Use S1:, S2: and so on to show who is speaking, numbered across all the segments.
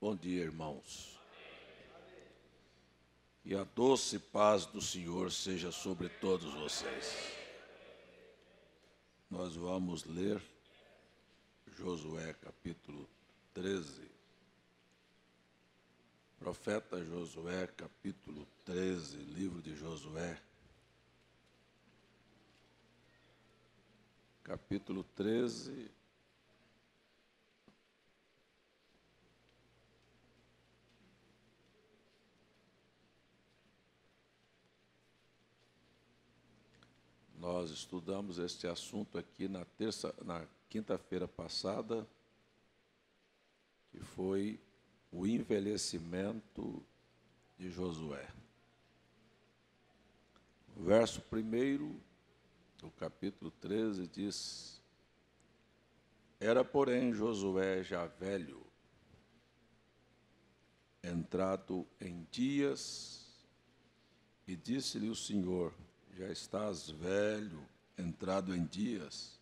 S1: Bom dia, irmãos. Que a doce paz do Senhor seja sobre todos vocês. Nós vamos ler Josué capítulo 13. Profeta Josué capítulo 13, livro de Josué. Capítulo 13. Nós estudamos este assunto aqui na quinta-feira passada, que foi o envelhecimento de Josué. O verso 1 do capítulo 13 diz: Era, porém, Josué já velho, entrado em dias, e disse-lhe o Senhor: Já estás velho, entrado em dias,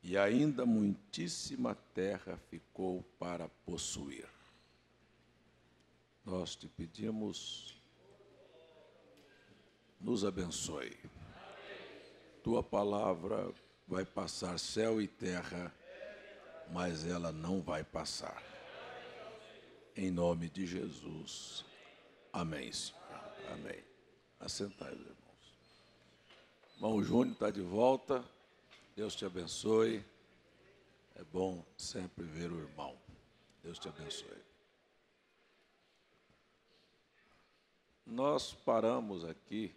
S1: e ainda muitíssima terra ficou para possuir. Nós te pedimos, nos abençoe. Tua palavra vai passar céu e terra, mas ela não vai passar. Em nome de Jesus. Amém, Senhor. Amém. Assentai, irmãos. Irmão Júnior está de volta. Deus te abençoe. É bom sempre ver o irmão. Deus te abençoe. Nós paramos aqui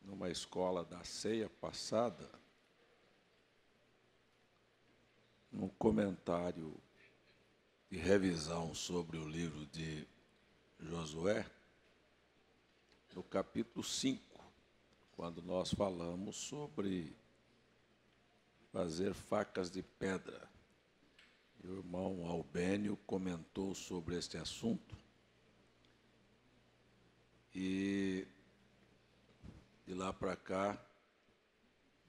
S1: numa escola da ceia passada, num comentário de revisão sobre o livro de Josué, no capítulo 5, quando nós falamos sobre fazer facas de pedra. E o irmão Albênio comentou sobre este assunto. E de lá para cá,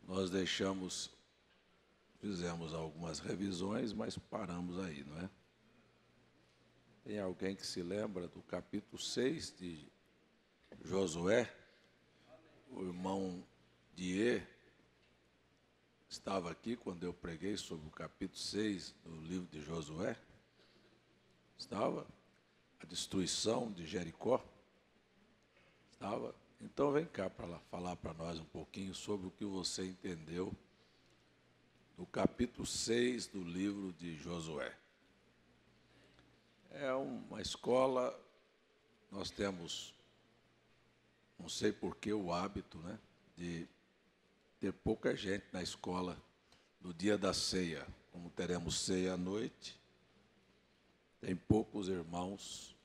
S1: nós fizemos algumas revisões, mas paramos aí, não é? Tem alguém que se lembra do capítulo 6 de Josué? O irmão Die estava aqui quando eu preguei sobre o capítulo 6 do livro de Josué. Estava? A destruição de Jericó. Estava? Então vem cá para falar para nós um pouquinho sobre o que você entendeu do capítulo 6 do livro de Josué. É uma escola, nós temos, não sei por que o hábito, né, de ter pouca gente na escola no dia da ceia. Como teremos ceia à noite, tem poucos irmãos.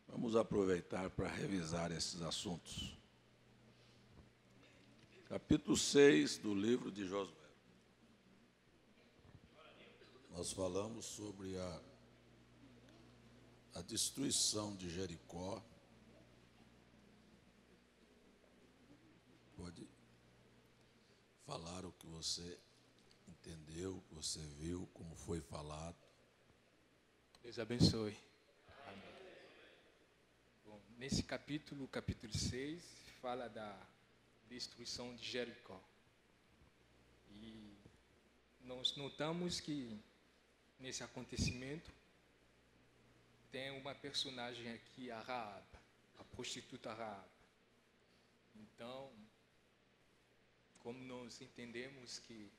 S1: Vamos aproveitar para revisar esses assuntos. Capítulo 6 do livro de Josué. Nós falamos sobre a destruição de Jericó. Pode falar o que você entendeu, o que você viu, como foi falado.
S2: Deus abençoe. Amém. Bom, nesse capítulo 6, fala da destruição de Jericó. E nós notamos que nesse acontecimento tem uma personagem aqui, a Raab, a prostituta Raab. Então, como nós entendemos que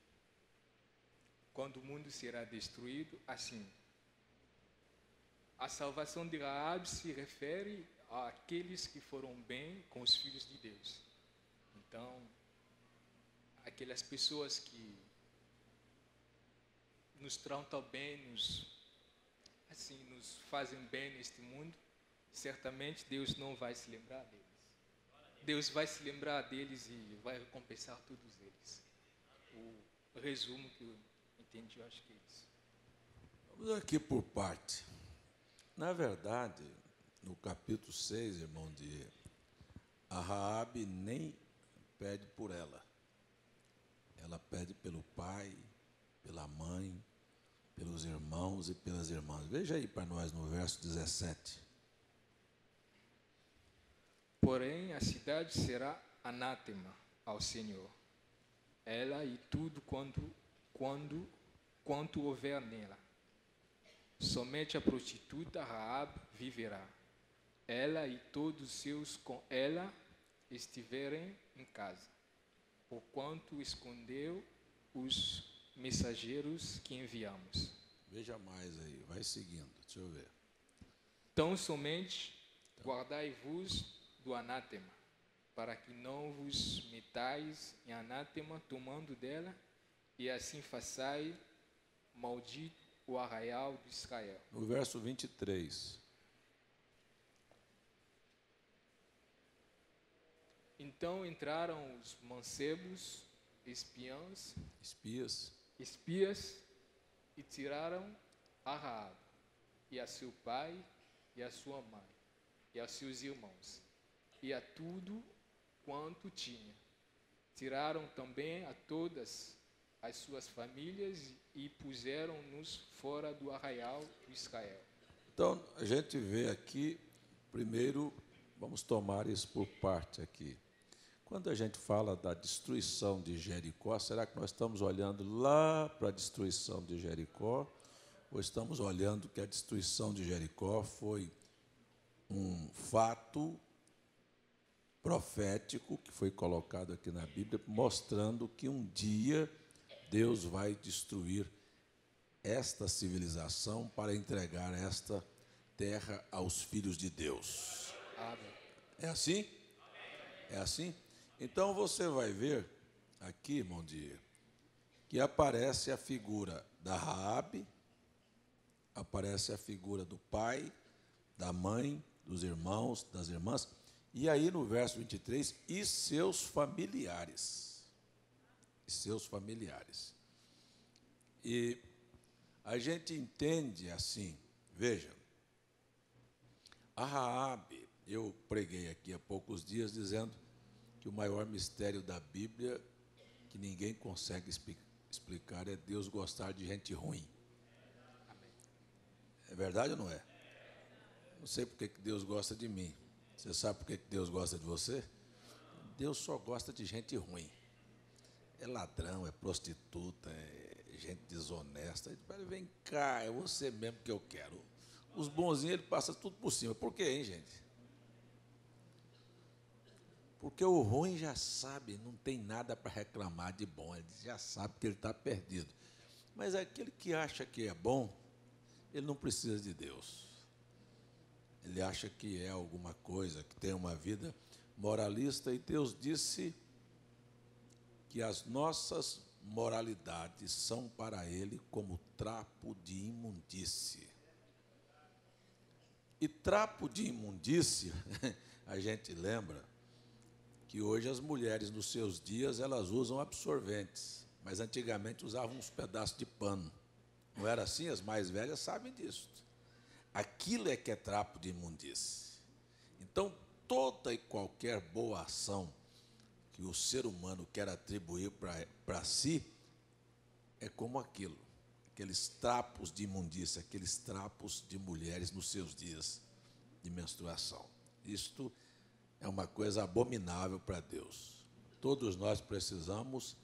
S2: quando o mundo será destruído, assim, a salvação de Raab se refere àqueles que foram bem com os filhos de Deus. Então, aquelas pessoas que nos tratam bem, nos fazem bem neste mundo, certamente Deus não vai se lembrar deles. Deus vai se lembrar deles e vai recompensar todos eles. O resumo que eu entendi, eu acho que é isso.
S1: Vamos aqui por parte. Na verdade, no capítulo 6, irmão, a Raabe nem pede por ela. Ela pede pelo pai, pela mãe, pelos pelos irmãos e pelas irmãs. Veja aí para nós no verso 17.
S2: Porém, a cidade será anátema ao Senhor, ela e tudo quanto houver nela. Somente a prostituta Raabe viverá, ela e todos seus com ela estiverem em casa, porquanto escondeu os mensageiros que enviamos.
S1: Veja mais aí, vai seguindo, deixa eu ver.
S2: Tão somente guardai-vos do anátema, para que não vos metais em anátema tomando dela, e assim façai maldito o arraial de Israel.
S1: No verso 23.
S2: Então entraram os mancebos, espias, e tiraram a Raabe, e a seu pai, e a sua mãe, e a seus irmãos, e a tudo quanto tinha. Tiraram também a todas as suas famílias e puseram-nos fora do arraial de Israel.
S1: Então, a gente vê aqui, primeiro, vamos tomar isso por parte aqui. Quando a gente fala da destruição de Jericó, será que nós estamos olhando lá para a destruição de Jericó? Ou estamos olhando que a destruição de Jericó foi um fato profético que foi colocado aqui na Bíblia, mostrando que um dia Deus vai destruir esta civilização para entregar esta terra aos filhos de Deus.
S2: Amém.
S1: É assim? É assim? Então você vai ver aqui, irmão Dia, que aparece a figura da Raabe, aparece a figura do pai, da mãe, dos irmãos, das irmãs, e aí no verso 23, e seus familiares. E seus familiares. E a gente entende assim, veja, a Raabe, eu preguei aqui há poucos dias dizendo que o maior mistério da Bíblia, que ninguém consegue explicar, é Deus gostar de gente ruim. É verdade ou não é? Não sei porque que Deus gosta de mim. Você sabe por que Deus gosta de você? Deus só gosta de gente ruim. É ladrão, é prostituta, é gente desonesta. Ele fala, vem cá, é você mesmo que eu quero. Os bonzinhos, ele passa tudo por cima. Por quê, hein, gente? Porque o ruim já sabe, não tem nada para reclamar de bom. Ele já sabe que ele está perdido. Mas aquele que acha que é bom, ele não precisa de Deus. Ele acha que é alguma coisa, que tem uma vida moralista, e Deus disse que as nossas moralidades são para Ele como trapo de imundície. E trapo de imundície, a gente lembra que hoje as mulheres, nos seus dias, elas usam absorventes, mas antigamente usavam uns pedaços de pano. Não era assim? As mais velhas sabem disso. Aquilo é que é trapo de imundície. Então, toda e qualquer boa ação que o ser humano quer atribuir para si é como aquilo, aqueles trapos de imundície, aqueles trapos de mulheres nos seus dias de menstruação. Isto é uma coisa abominável para Deus. Todos nós precisamos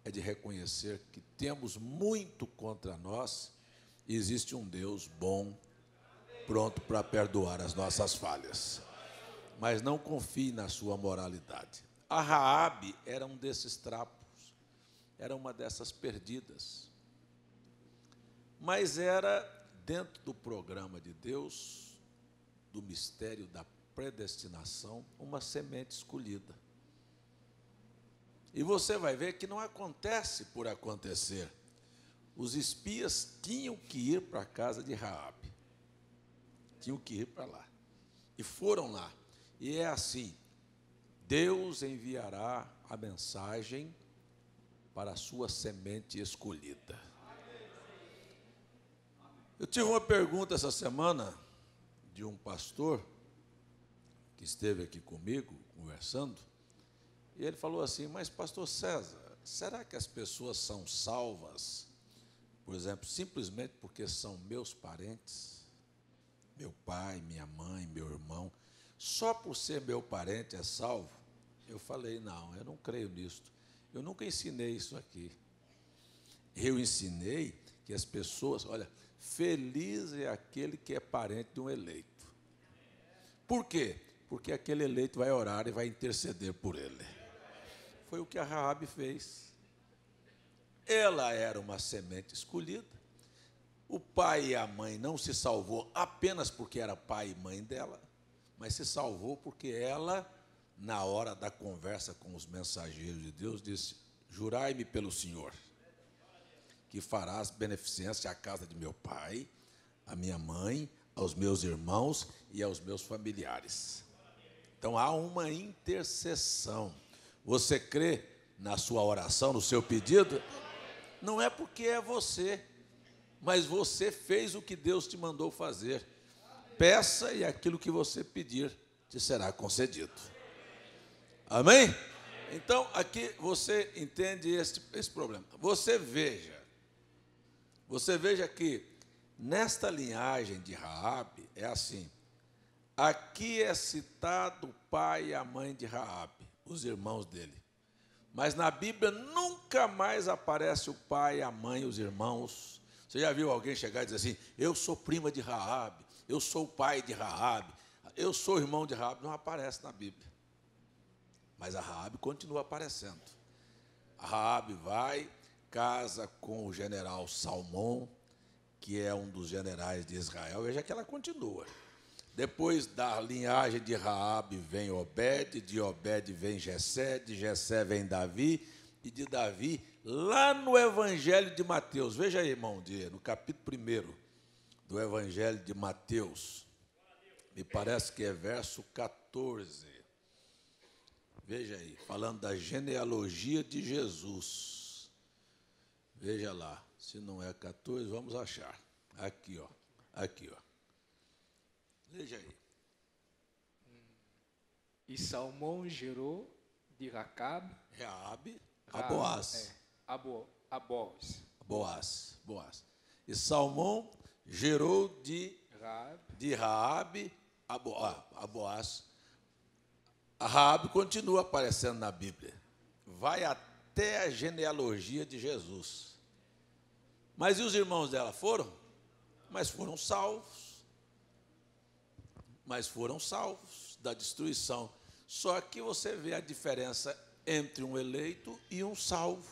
S1: de reconhecer que temos muito contra nós e existe um Deus bom, pronto para perdoar as nossas falhas. Mas não confie na sua moralidade. A Raabe era um desses trapos, era uma dessas perdidas. Mas era, dentro do programa de Deus, do mistério da predestinação, uma semente escolhida. E você vai ver que não acontece por acontecer. Os espias tinham que ir para a casa de Raabe. Tinham que ir para lá. E foram lá. E é assim, Deus enviará a mensagem para a sua semente escolhida. Eu tive uma pergunta essa semana de um pastor que esteve aqui comigo, conversando, e ele falou assim, mas pastor César, será que as pessoas são salvas por exemplo, simplesmente porque são meus parentes, meu pai, minha mãe, meu irmão, só por ser meu parente é salvo? Eu falei, não, eu não creio nisso. Eu nunca ensinei isso aqui. Eu ensinei que as pessoas, olha, feliz é aquele que é parente de um eleito. Por quê? Porque aquele eleito vai orar e vai interceder por ele. Foi o que a Raabe fez. Ela era uma semente escolhida. O pai e a mãe não se salvou apenas porque era pai e mãe dela, mas se salvou porque ela, na hora da conversa com os mensageiros de Deus, disse: jurai-me pelo Senhor, que farás beneficência à casa de meu pai, à minha mãe, aos meus irmãos e aos meus familiares. Então há uma intercessão. Você crê na sua oração, no seu pedido? Não é porque é você, mas você fez o que Deus te mandou fazer. Peça e aquilo que você pedir te será concedido. Amém? Então, aqui você entende esse problema. Você veja que nesta linhagem de Raabe é assim. Aqui é citado o pai e a mãe de Raabe, os irmãos dele. Mas na Bíblia nunca mais aparece o pai, a mãe, os irmãos. Você já viu alguém chegar e dizer assim: eu sou prima de Raabe, eu sou o pai de Raabe, eu sou irmão de Raabe? Não aparece na Bíblia. Mas a Raabe continua aparecendo. A Raabe vai, casa com o general Salmão, que é um dos generais de Israel. Veja que ela continua. Depois da linhagem de Raabe vem Obed, de Obed vem Jessé, de Jessé vem Davi, e de Davi, lá no Evangelho de Mateus. Veja aí, irmão, no capítulo 1 do Evangelho de Mateus. Me parece que é verso 14. Veja aí, falando da genealogia de Jesus. Veja lá, se não é 14, vamos achar. Aqui, ó. Aqui, ó. Veja aí.
S2: E Salmão gerou de Raabe
S1: a Boaz. Boaz. E Salmão gerou de Raabe a Boaz. A Raabe continua aparecendo na Bíblia. Vai até a genealogia de Jesus. Mas e os irmãos dela foram? Mas foram salvos. Da destruição. Só que você vê a diferença entre um eleito e um salvo.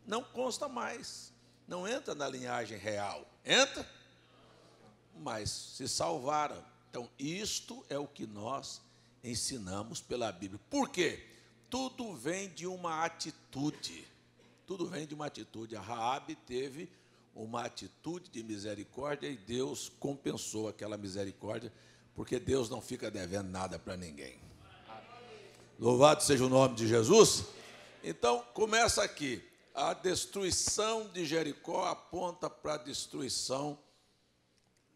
S1: Não consta mais. Não entra na linhagem real. Entra? Mas se salvaram. Então, isto é o que nós ensinamos pela Bíblia. Por quê? Tudo vem de uma atitude. A Raabe teve uma atitude de misericórdia e Deus compensou aquela misericórdia, porque Deus não fica devendo nada para ninguém. Louvado seja o nome de Jesus. Então, começa aqui. A destruição de Jericó aponta para a destruição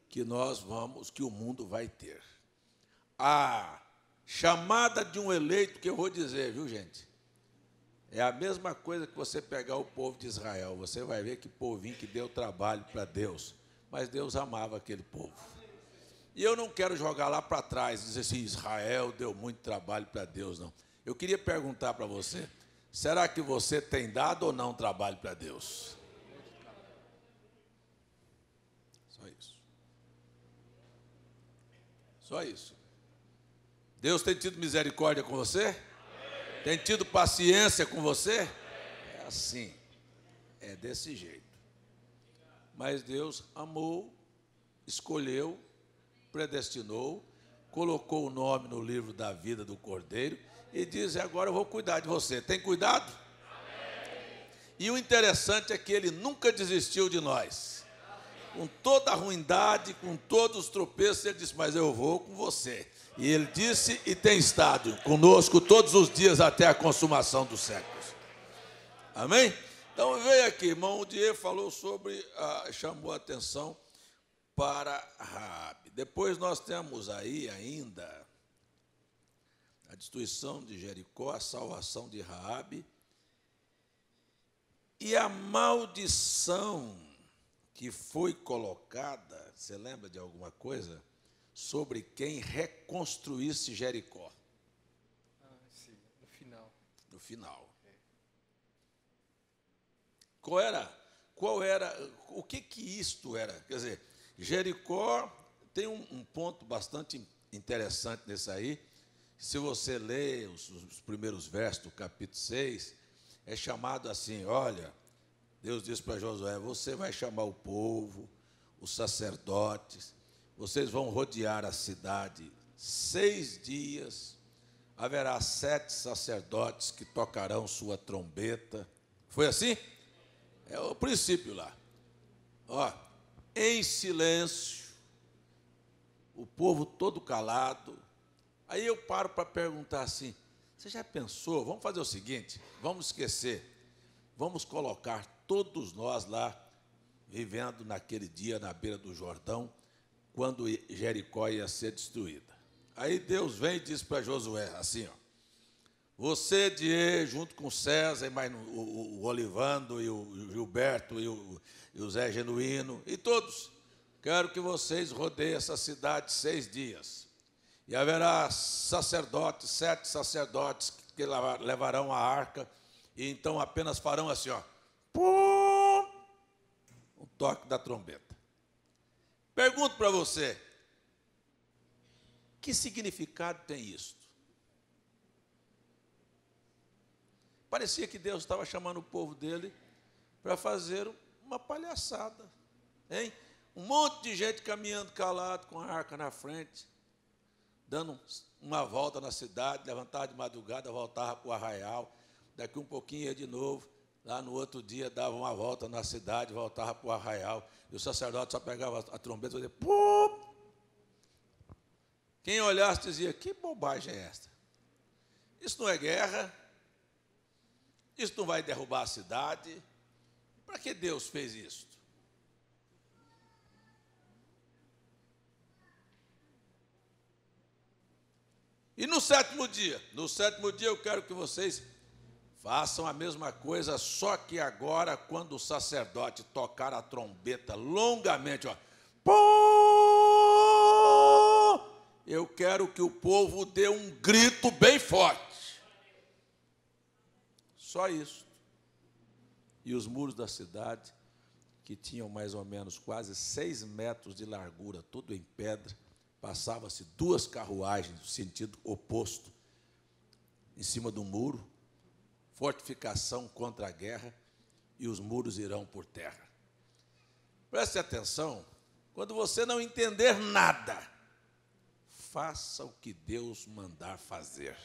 S1: que o mundo vai ter. A chamada de um eleito, que eu vou dizer, viu, gente? É a mesma coisa que você pegar o povo de Israel. Você vai ver que povinho que deu trabalho para Deus. Mas Deus amava aquele povo. E eu não quero jogar lá para trás, dizer assim, Israel deu muito trabalho para Deus, não. Eu queria perguntar para você, será que você tem dado ou não trabalho para Deus? Só isso. Deus tem tido misericórdia com você? Tem tido paciência com você? É assim, é desse jeito. Mas Deus amou, escolheu, predestinou, colocou o nome no livro da vida do Cordeiro e diz: agora eu vou cuidar de você. Tem cuidado? E o interessante é que Ele nunca desistiu de nós. Com toda a ruindade, com todos os tropeços, Ele disse: mas eu vou com você. E Ele disse e tem estado conosco todos os dias até a consumação dos séculos. Amém? Então veio aqui, irmão, o Diego falou sobre, chamou a atenção para Raabe. Depois nós temos aí ainda a destruição de Jericó, a salvação de Raabe. E a maldição que foi colocada, você lembra de alguma coisa? Sobre quem reconstruísse Jericó.
S2: Sim, no final.
S1: No final. O que isto era? Quer dizer, Jericó tem um ponto bastante interessante nesse aí. Se você ler os primeiros versos do capítulo 6, é chamado assim, olha, Deus disse para Josué, você vai chamar o povo, os sacerdotes, vocês vão rodear a cidade 6 dias, haverá 7 sacerdotes que tocarão sua trombeta. Foi assim? É o princípio lá. Ó, em silêncio, o povo todo calado. Aí eu paro para perguntar assim, você já pensou? Vamos fazer o seguinte, vamos esquecer, vamos colocar todos nós lá, vivendo naquele dia na beira do Jordão, quando Jericó ia ser destruída. Aí Deus vem e diz para Josué, assim, ó, você, Diê, junto com César, mais o Olivando, e o Gilberto, e o Zé Genuíno, e todos, quero que vocês rodeiem essa cidade 6 dias. E haverá sacerdotes, 7 sacerdotes que levarão a arca, e então apenas farão assim, ó, pum, o toque da trombeta. Pergunto para você, que significado tem isso? Parecia que Deus estava chamando o povo dele para fazer uma palhaçada, hein? Um monte de gente caminhando calado com a arca na frente, dando uma volta na cidade, levantava de madrugada, voltava para o arraial, daqui um pouquinho ia de novo, lá no outro dia dava uma volta na cidade, voltava para o arraial, e o sacerdote só pegava a trombeta e dizia, pum! Quem olhasse dizia, que bobagem é esta? Isso não é guerra, isso não vai derrubar a cidade, para que Deus fez isso? E no sétimo dia eu quero que vocês façam a mesma coisa, só que agora, quando o sacerdote tocar a trombeta longamente, ó, pum, eu quero que o povo dê um grito bem forte. Só isso. E os muros da cidade, que tinham mais ou menos quase 6 metros de largura, tudo em pedra, passava-se 2 carruagens no sentido oposto, em cima do muro, fortificação contra a guerra, e os muros irão por terra. Preste atenção, quando você não entender nada, faça o que Deus mandar fazer.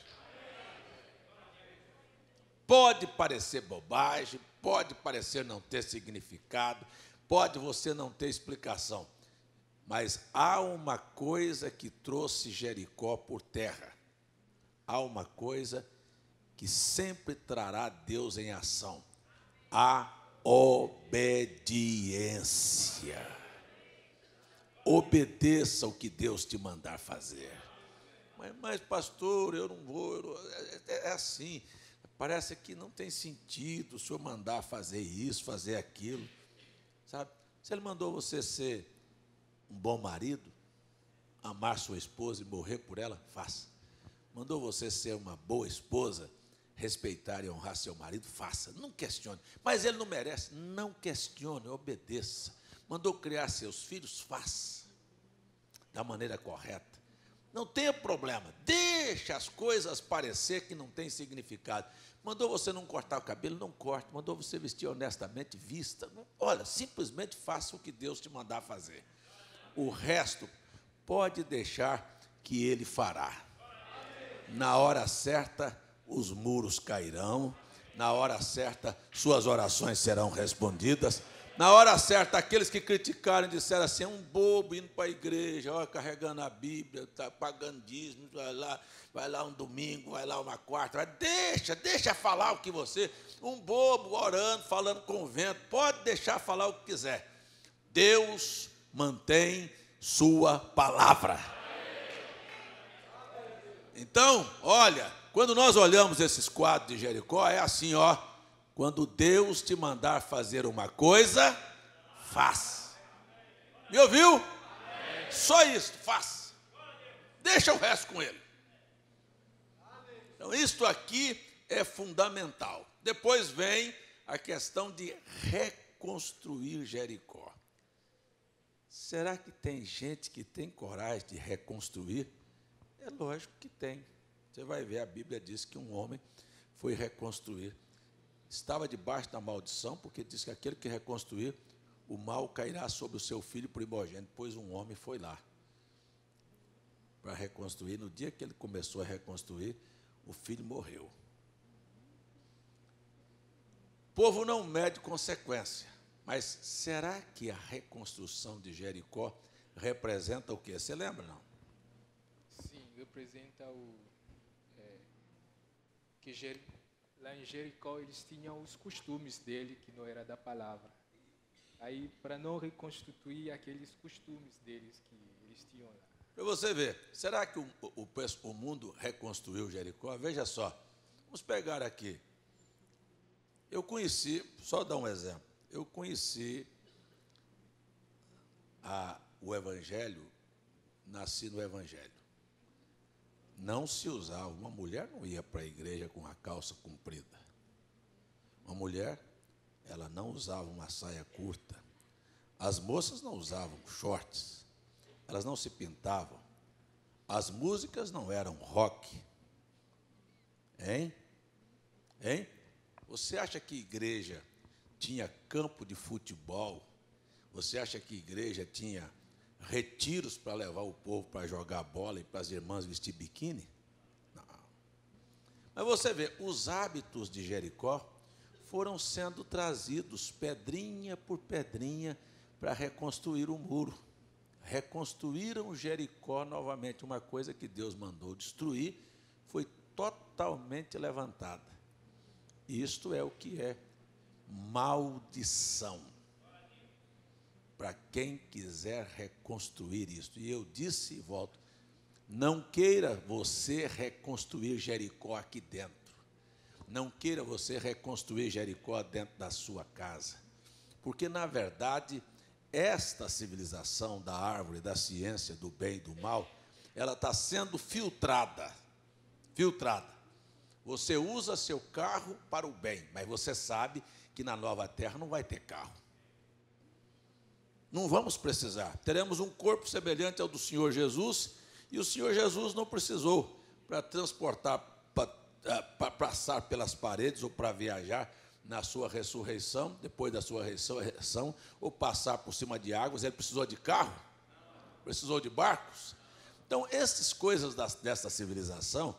S1: Pode parecer bobagem, pode parecer não ter significado, pode você não ter explicação, mas há uma coisa que trouxe Jericó por terra, há uma coisa que sempre trará Deus em ação, a obediência. Obedeça o que Deus te mandar fazer. Mas pastor, eu não vou, é assim, parece que não tem sentido o senhor mandar fazer isso, fazer aquilo, sabe? Se ele mandou você ser um bom marido, amar sua esposa e morrer por ela, faça. Mandou você ser uma boa esposa, respeitar e honrar seu marido, faça. Não questione. Mas ele não merece, não questione, obedeça. Mandou criar seus filhos, faça. Da maneira correta. Não tenha problema, deixa as coisas parecer que não tem significado. Mandou você não cortar o cabelo, não corte. Mandou você vestir honestamente, vista. Olha, simplesmente faça o que Deus te mandar fazer. O resto pode deixar que Ele fará. Na hora certa, os muros cairão. Na hora certa, suas orações serão respondidas. Na hora certa, aqueles que criticaram e disseram assim, é um bobo indo para a igreja, ó, carregando a Bíblia, tá pagando dízimos, vai lá um domingo, vai lá uma quarta, deixa falar o que você, um bobo orando, falando com o vento, pode deixar falar o que quiser. Deus mantém sua palavra. Então, olha, quando nós olhamos esses quadros de Jericó, é assim, ó, Quando Deus te mandar fazer uma coisa, faz. Me ouviu? Só isso, faz. Deixa o resto com Ele. Então, isto aqui é fundamental. Depois vem a questão de reconstruir Jericó. Será que tem gente que tem coragem de reconstruir? É lógico que tem. Você vai ver, a Bíblia diz que um homem foi reconstruir. Estava debaixo da maldição, porque diz que aquele que reconstruir, o mal cairá sobre o seu filho primogênito, pois um homem foi lá para reconstruir. No dia que ele começou a reconstruir, o filho morreu. O povo não mede consequência, mas será que a reconstrução de Jericó representa o quê? Você lembra, não?
S2: Sim, representa lá em Jericó eles tinham os costumes dele, que não era da palavra. Aí, para não reconstituir aqueles costumes deles que eles tinham lá.
S1: Para você ver, será que o mundo reconstruiu Jericó? Veja só, vamos pegar aqui. Eu conheci, só dar um exemplo, eu conheci o Evangelho, nasci no Evangelho. Não se usava, uma mulher não ia para a igreja com a calça comprida. Uma mulher, ela não usava uma saia curta. As moças não usavam shorts. Elas não se pintavam. As músicas não eram rock. Hein? Você acha que igreja tinha campo de futebol? Você acha que igreja tinha retiros para levar o povo para jogar bola e para as irmãs vestir biquíni? Não. Mas você vê, os hábitos de Jericó foram sendo trazidos pedrinha por pedrinha para reconstruir o muro. Reconstruíram Jericó novamente. Uma coisa que Deus mandou destruir foi totalmente levantada. Isto é o que é maldição. Para quem quiser reconstruir isto. E eu disse e volto, não queira você reconstruir Jericó aqui dentro. Não queira você reconstruir Jericó dentro da sua casa. Porque, na verdade, esta civilização da árvore, da ciência, do bem e do mal, ela está sendo filtrada. Filtrada. Você usa seu carro para o bem, mas você sabe que na nova terra não vai ter carro. Não vamos precisar. Teremos um corpo semelhante ao do Senhor Jesus, e o Senhor Jesus não precisou para transportar, para passar pelas paredes ou para viajar na sua ressurreição, depois da sua ressurreição, ou passar por cima de águas. Ele precisou de carro? Precisou de barcos? Então, essas coisas dessa civilização,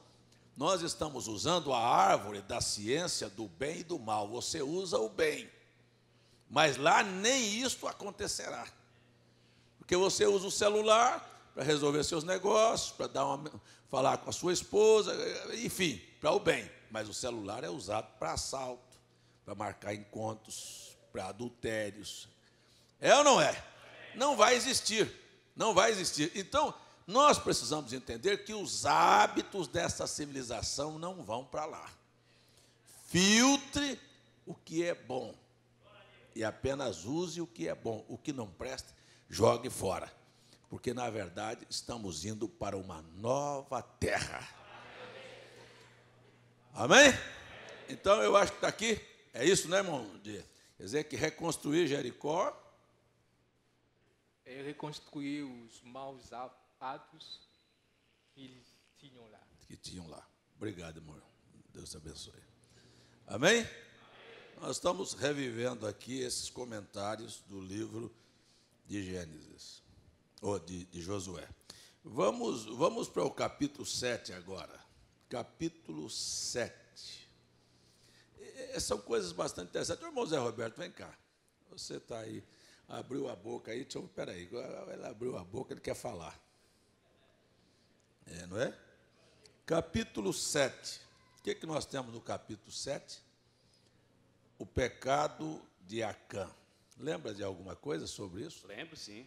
S1: nós estamos usando a árvore da ciência do bem e do mal. Você usa o bem, mas lá nem isso acontecerá. Porque você usa o celular para resolver seus negócios, para falar com a sua esposa, enfim, para o bem. Mas o celular é usado para assalto, para marcar encontros, para adultérios. É ou não é? Não vai existir. Não vai existir. Então, nós precisamos entender que os hábitos dessa civilização não vão para lá. Filtre o que é bom e apenas use o que é bom. O que não presta, jogue fora. Porque, na verdade, estamos indo para uma nova terra. Amém? Então, eu acho que está aqui. É isso, né, irmão? Quer dizer que reconstruir Jericó
S2: é reconstruir os maus hábitos que eles tinham lá.
S1: Obrigado, irmão. Deus te abençoe. Amém? Nós estamos revivendo aqui esses comentários do livro de Gênesis, ou de Josué. Vamos para o capítulo 7 agora. Capítulo 7. São coisas bastante interessantes. Irmão Zé Roberto, vem cá. Você está aí, abriu a boca aí. Espera aí, ele abriu a boca, ele quer falar. Não é? Capítulo 7. O que nós temos no capítulo 7? O pecado de Acã. Lembra de alguma coisa sobre isso?
S3: Lembro, sim.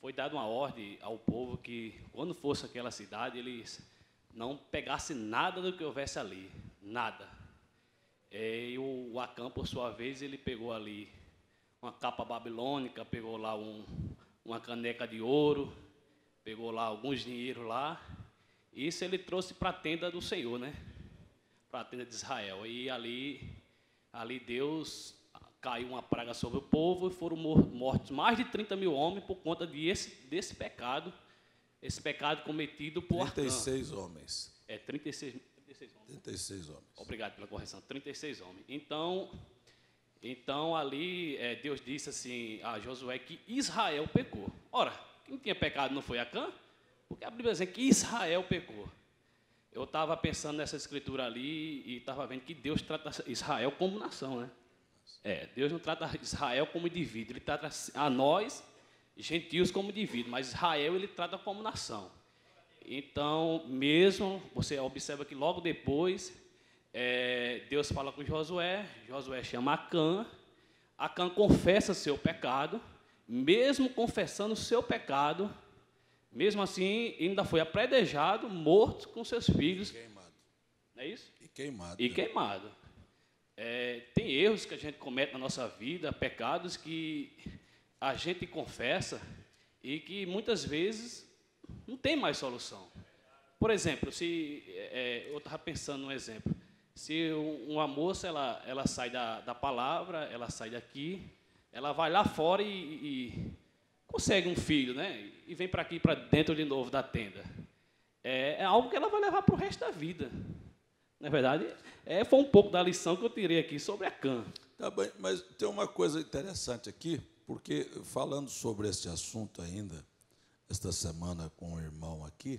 S3: Foi dada uma ordem ao povo que, quando fosse aquela cidade, eles não pegassem nada do que houvesse ali. nada. E o Acã, por sua vez, ele pegou ali uma capa babilônica, pegou lá uma caneca de ouro, pegou lá alguns dinheiros lá. Isso ele trouxe para a tenda do Senhor, né? Para a tenda de Israel. E ali Deus caiu uma praga sobre o povo e foram mortos mais de 30 mil homens por conta desse pecado, esse pecado cometido por Acã.
S1: 36 homens.
S3: 36 homens.
S1: 36 homens.
S3: Obrigado pela correção, 36 homens. Então ali Deus disse assim a Josué que Israel pecou. Ora, quem tinha pecado não foi Acã? Porque a Bíblia diz que Israel pecou. Eu estava pensando nessa escritura ali e estava vendo que Deus trata Israel como nação, né? Deus não trata Israel como indivíduo, Ele trata a nós, gentios, como indivíduo, mas Israel Ele trata como nação. Então, mesmo, você observa que logo depois, Deus fala com Josué chama Acã confessa seu pecado, mesmo confessando o seu pecado, mesmo assim, ainda foi apredejado, morto com seus filhos.
S1: Queimado.
S3: Não é isso?
S1: E queimado.
S3: Tem erros que a gente comete na nossa vida, pecados que a gente confessa e que muitas vezes não tem mais solução. Por exemplo, eu estava pensando num exemplo. Se uma moça ela sai da palavra, ela sai daqui, ela vai lá fora e consegue um filho, né? E vem para aqui, para dentro de novo da tenda. É algo que ela vai levar para o resto da vida. Na verdade, foi um pouco da lição que eu tirei aqui sobre Acã.
S1: Tá bem, mas tem uma coisa interessante aqui, porque falando sobre este assunto ainda, esta semana com o irmão aqui,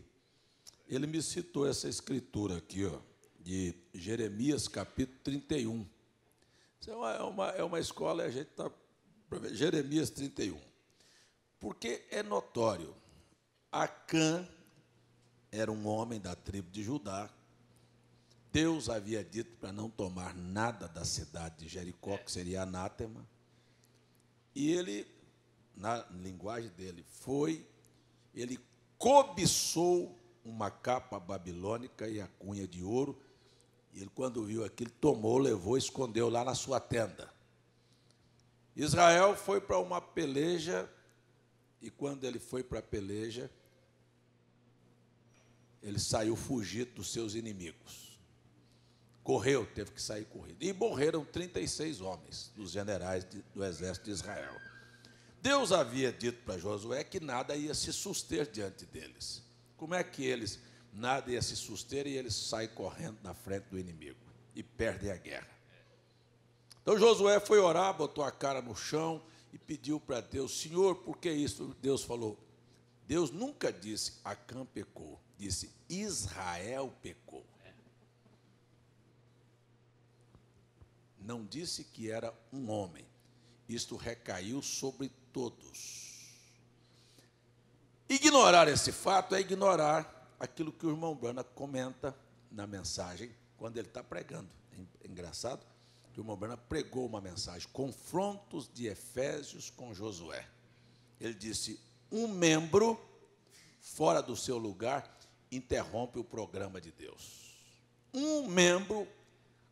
S1: ele me citou essa escritura aqui, ó, de Jeremias, capítulo 31. Isso é uma escola e a gente está... Jeremias 31. Porque é notório, Acã era um homem da tribo de Judá. Deus havia dito para não tomar nada da cidade de Jericó, que seria anátema. E ele, na linguagem dele, ele cobiçou uma capa babilônica e a cunha de ouro. E ele, quando viu aquilo, tomou, levou, escondeu lá na sua tenda. Israel foi para uma peleja, e quando ele foi para a peleja, ele saiu fugido dos seus inimigos. Correu, teve que sair correndo. E morreram 36 homens dos generais do exército de Israel. Deus havia dito para Josué que nada ia se suster diante deles. Como é que nada ia se suster e eles saem correndo na frente do inimigo e perdem a guerra? Então Josué foi orar, botou a cara no chão e pediu para Deus: Senhor, por que isso? Deus falou, Deus nunca disse Acã pecou, disse Israel pecou. Não disse que era um homem. Isto recaiu sobre todos. Ignorar esse fato é ignorar aquilo que o irmão Brana comenta na mensagem, quando ele está pregando. É engraçado que o irmão Brana pregou uma mensagem, confrontos de Efésios com Josué. Ele disse, um membro fora do seu lugar interrompe o programa de Deus. Um membro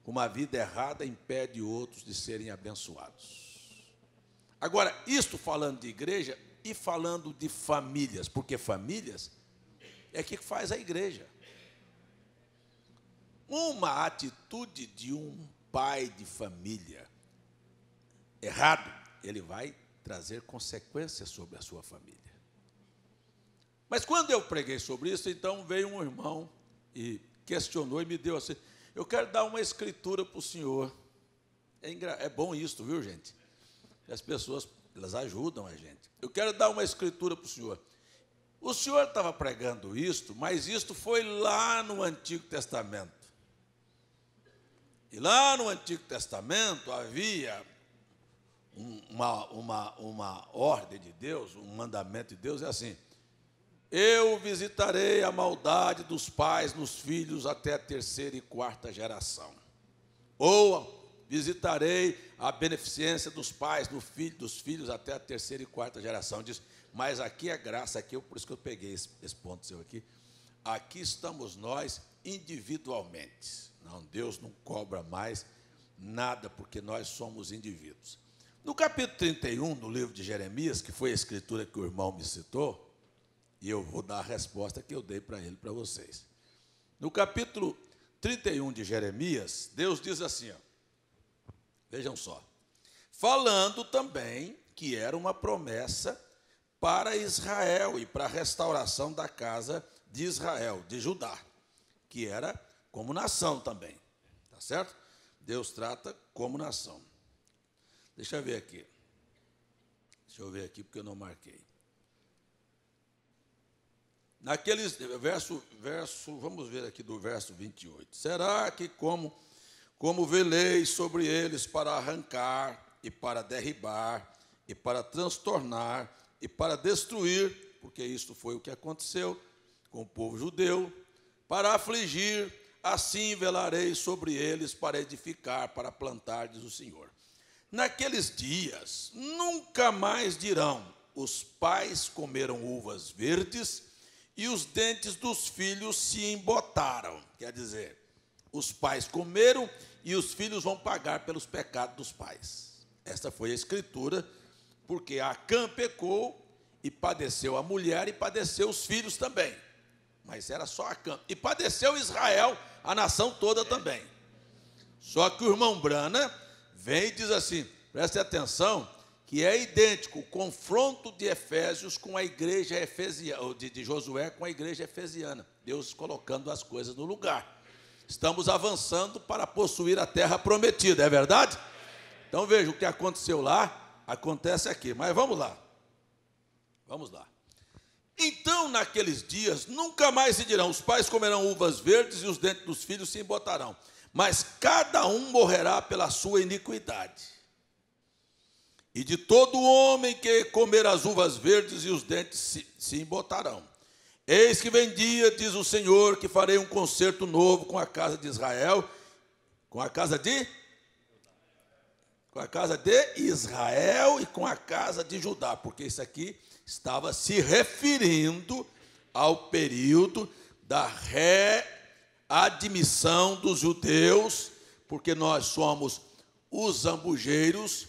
S1: com uma vida errada impede outros de serem abençoados. Agora, isto falando de igreja e falando de famílias, porque famílias é que faz a igreja. Uma atitude de um pai de família errado, ele vai trazer consequências sobre a sua família. Mas quando eu preguei sobre isso, então veio um irmão e questionou e me deu assim, eu quero dar uma escritura para o senhor. É bom isso, viu, gente? As pessoas, elas ajudam a gente. Eu quero dar uma escritura para o senhor. O senhor estava pregando isto, mas isto foi lá no Antigo Testamento. E lá no Antigo Testamento havia uma ordem de Deus, um mandamento de Deus, é assim, eu visitarei a maldade dos pais nos filhos até a 3ª e 4ª geração. Ou visitarei a beneficência dos pais dos filhos até a 3ª e 4ª geração. Diz, mas aqui é graça, por isso que eu peguei esse ponto seu aqui. Aqui estamos nós individualmente. Não, Deus não cobra mais nada, porque nós somos indivíduos. No capítulo 31 do livro de Jeremias, que foi a escritura que o irmão me citou, e eu vou dar a resposta que eu dei para ele, para vocês. No capítulo 31 de Jeremias, Deus diz assim, ó, vejam só, falando também que era uma promessa para Israel e para a restauração da casa de Israel, de Judá, que era como nação também, tá certo? Deus trata como nação. Deixa eu ver aqui. Deixa eu ver aqui porque eu não marquei. Naqueles vamos ver aqui do verso 28. Será que como velei sobre eles para arrancar e para derribar e para transtornar e para destruir, porque isto foi o que aconteceu com o povo judeu, para afligir, assim velarei sobre eles para edificar, para plantar, diz o Senhor. Naqueles dias, nunca mais dirão, os pais comeram uvas verdes e os dentes dos filhos se embotaram. Quer dizer, os pais comeram e os filhos vão pagar pelos pecados dos pais. Esta foi a escritura, porque Acã pecou e padeceu a mulher e padeceu os filhos também. Mas era só Acã. E padeceu Israel, a nação toda também. Só que o irmão Brana vem e diz assim, preste atenção, que é idêntico o confronto de Efésios com a igreja efesiana, de Josué com a igreja efesiana. Deus colocando as coisas no lugar. Estamos avançando para possuir a terra prometida, é verdade? Então veja, o que aconteceu lá, acontece aqui. Mas vamos lá. Vamos lá. Então, naqueles dias, nunca mais se dirão, os pais comerão uvas verdes e os dentes dos filhos se embotarão. Mas cada um morrerá pela sua iniquidade. E de todo homem que comer as uvas verdes e os dentes se embotarão. Eis que vem dia, diz o Senhor, que farei um concerto novo com a casa de Israel, com a casa de Israel e com a casa de Judá, porque isso aqui estava se referindo ao período da readmissão dos judeus, porque nós somos os zambujeiros,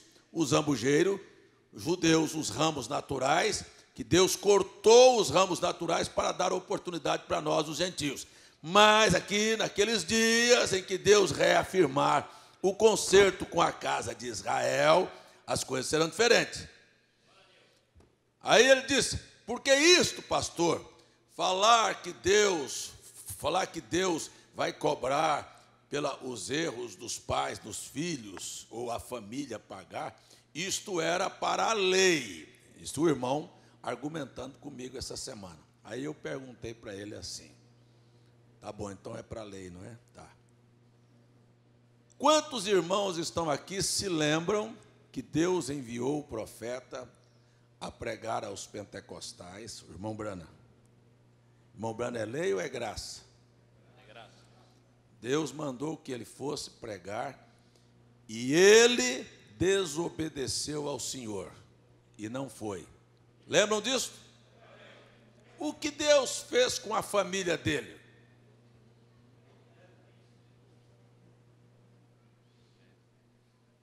S1: judeus, os ramos naturais, que Deus cortou os ramos naturais para dar oportunidade para nós, os gentios. Mas aqui, naqueles dias em que Deus reafirmar o concerto com a casa de Israel, as coisas serão diferentes. Aí ele disse, por que isto, pastor? Falar que Deus vai cobrar os erros dos pais, dos filhos, ou a família pagar, isto era para a lei. Isso o irmão argumentando comigo essa semana. Aí eu perguntei para ele assim, tá bom, então é para a lei, não é? Tá. Quantos irmãos estão aqui se lembram que Deus enviou o profeta a pregar aos pentecostais? O irmão Brana. Irmão Brana, é lei ou é graça?
S3: É graça.
S1: Deus mandou que ele fosse pregar e ele desobedeceu ao Senhor e não foi. Lembram disso? O que Deus fez com a família dele?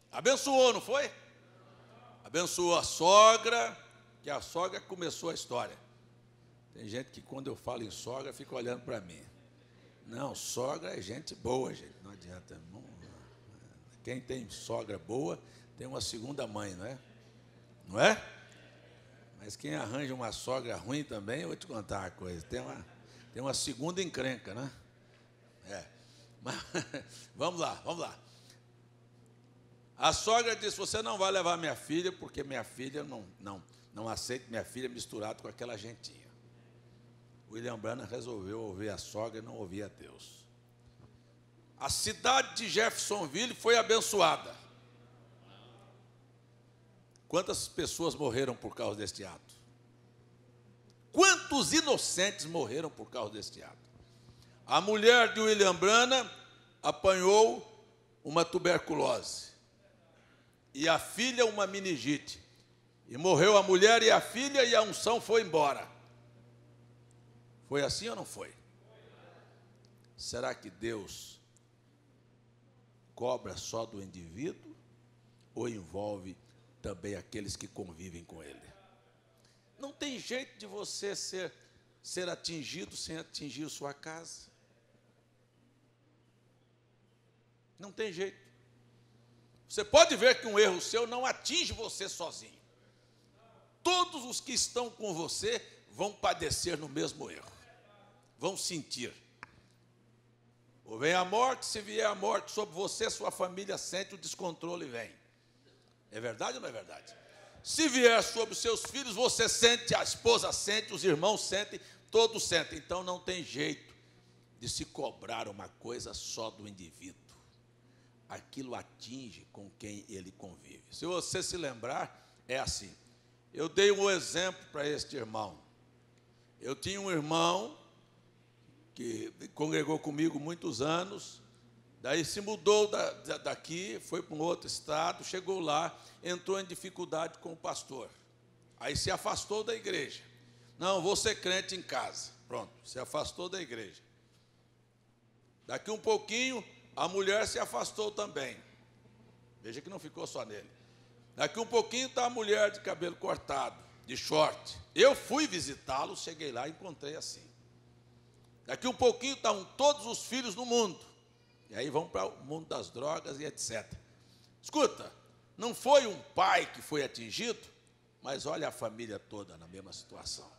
S1: Abençoou, não foi? Abençoou a sogra, que a sogra começou a história. Tem gente que quando eu falo em sogra fica olhando para mim. Não, sogra é gente boa, gente. Não adianta. Quem tem sogra boa tem uma segunda mãe, não é? Não é? Mas quem arranja uma sogra ruim também, eu vou te contar uma coisa. Tem uma segunda encrenca, né? É. Mas, vamos lá. A sogra disse, você não vai levar minha filha, porque minha filha não aceita minha filha misturada com aquela gentinha. William Branham resolveu ouvir a sogra e não ouvir a Deus. A cidade de Jeffersonville foi abençoada. Quantas pessoas morreram por causa deste ato? Quantos inocentes morreram por causa deste ato? A mulher de William Branham apanhou uma tuberculose. E a filha uma meningite. E morreu a mulher e a filha e a unção foi embora. Foi assim ou não foi? será que Deus cobra só do indivíduo ou envolve também aqueles que convivem com ele? Não tem jeito de você ser atingido sem atingir sua casa. Não tem jeito. Você pode ver que um erro seu não atinge você sozinho. Todos os que estão com você vão padecer no mesmo erro. Vão sentir. Ou vem a morte, se vier a morte sobre você, sua família sente o descontrole e vem. É verdade ou não é verdade? Se vier sobre os seus filhos, você sente, a esposa sente, os irmãos sentem, todos sentem. Então não tem jeito de se cobrar uma coisa só do indivíduo. Aquilo atinge com quem ele convive. Se você se lembrar, é assim. Eu dei um exemplo para este irmão. Eu tinha um irmão que congregou comigo muitos anos, daí se mudou daqui, foi para um outro estado, chegou lá, entrou em dificuldade com o pastor. Aí se afastou da igreja. Não, vou ser crente em casa. Pronto, se afastou da igreja. Daqui um pouquinho, a mulher se afastou também. Veja que não ficou só nele. Daqui um pouquinho está a mulher de cabelo cortado, de short. Eu fui visitá-lo, cheguei lá e encontrei assim. Daqui um pouquinho estão todos os filhos no mundo. E aí vão para o mundo das drogas e etc. Escuta, não foi um pai que foi atingido, mas olha a família toda na mesma situação.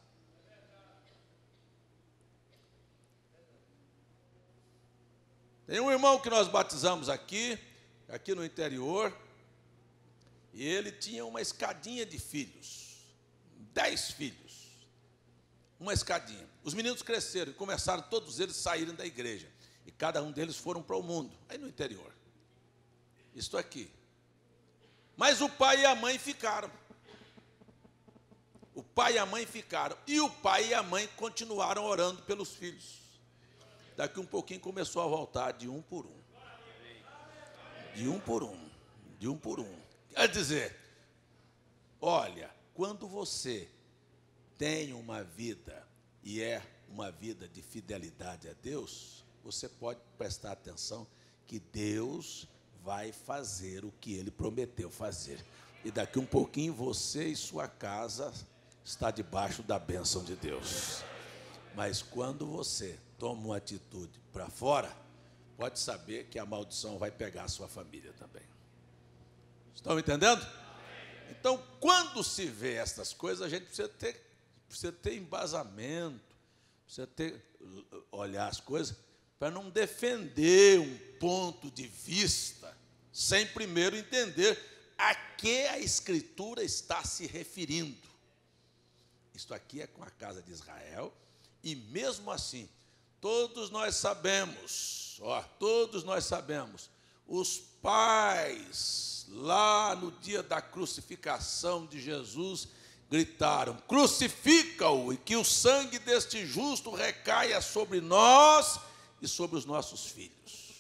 S1: Tem um irmão que nós batizamos aqui no interior, e ele tinha uma escadinha de filhos, 10 filhos, uma escadinha. Os meninos cresceram e começaram todos eles a saírem da igreja, e cada um deles foram para o mundo, aí no interior. Isto aqui. Mas o pai e a mãe ficaram. O pai e a mãe ficaram, e o pai e a mãe continuaram orando pelos filhos. Daqui um pouquinho começou a voltar de um por um. De um por um. De um por um. Quer dizer, olha, quando você tem uma vida e é uma vida de fidelidade a Deus, você pode prestar atenção que Deus vai fazer o que Ele prometeu fazer. E daqui um pouquinho você e sua casa está debaixo da bênção de Deus. Mas quando você toma uma atitude para fora, pode saber que a maldição vai pegar a sua família também. Estão entendendo? Então, quando se vê essas coisas, a gente precisa ter embasamento, precisa olhar as coisas, para não defender um ponto de vista, sem primeiro entender a que a Escritura está se referindo. Isto aqui é com a casa de Israel, e mesmo assim, todos nós sabemos, os pais, lá no dia da crucificação de Jesus, gritaram: crucifica-o, e que o sangue deste justo recaia sobre nós e sobre os nossos filhos.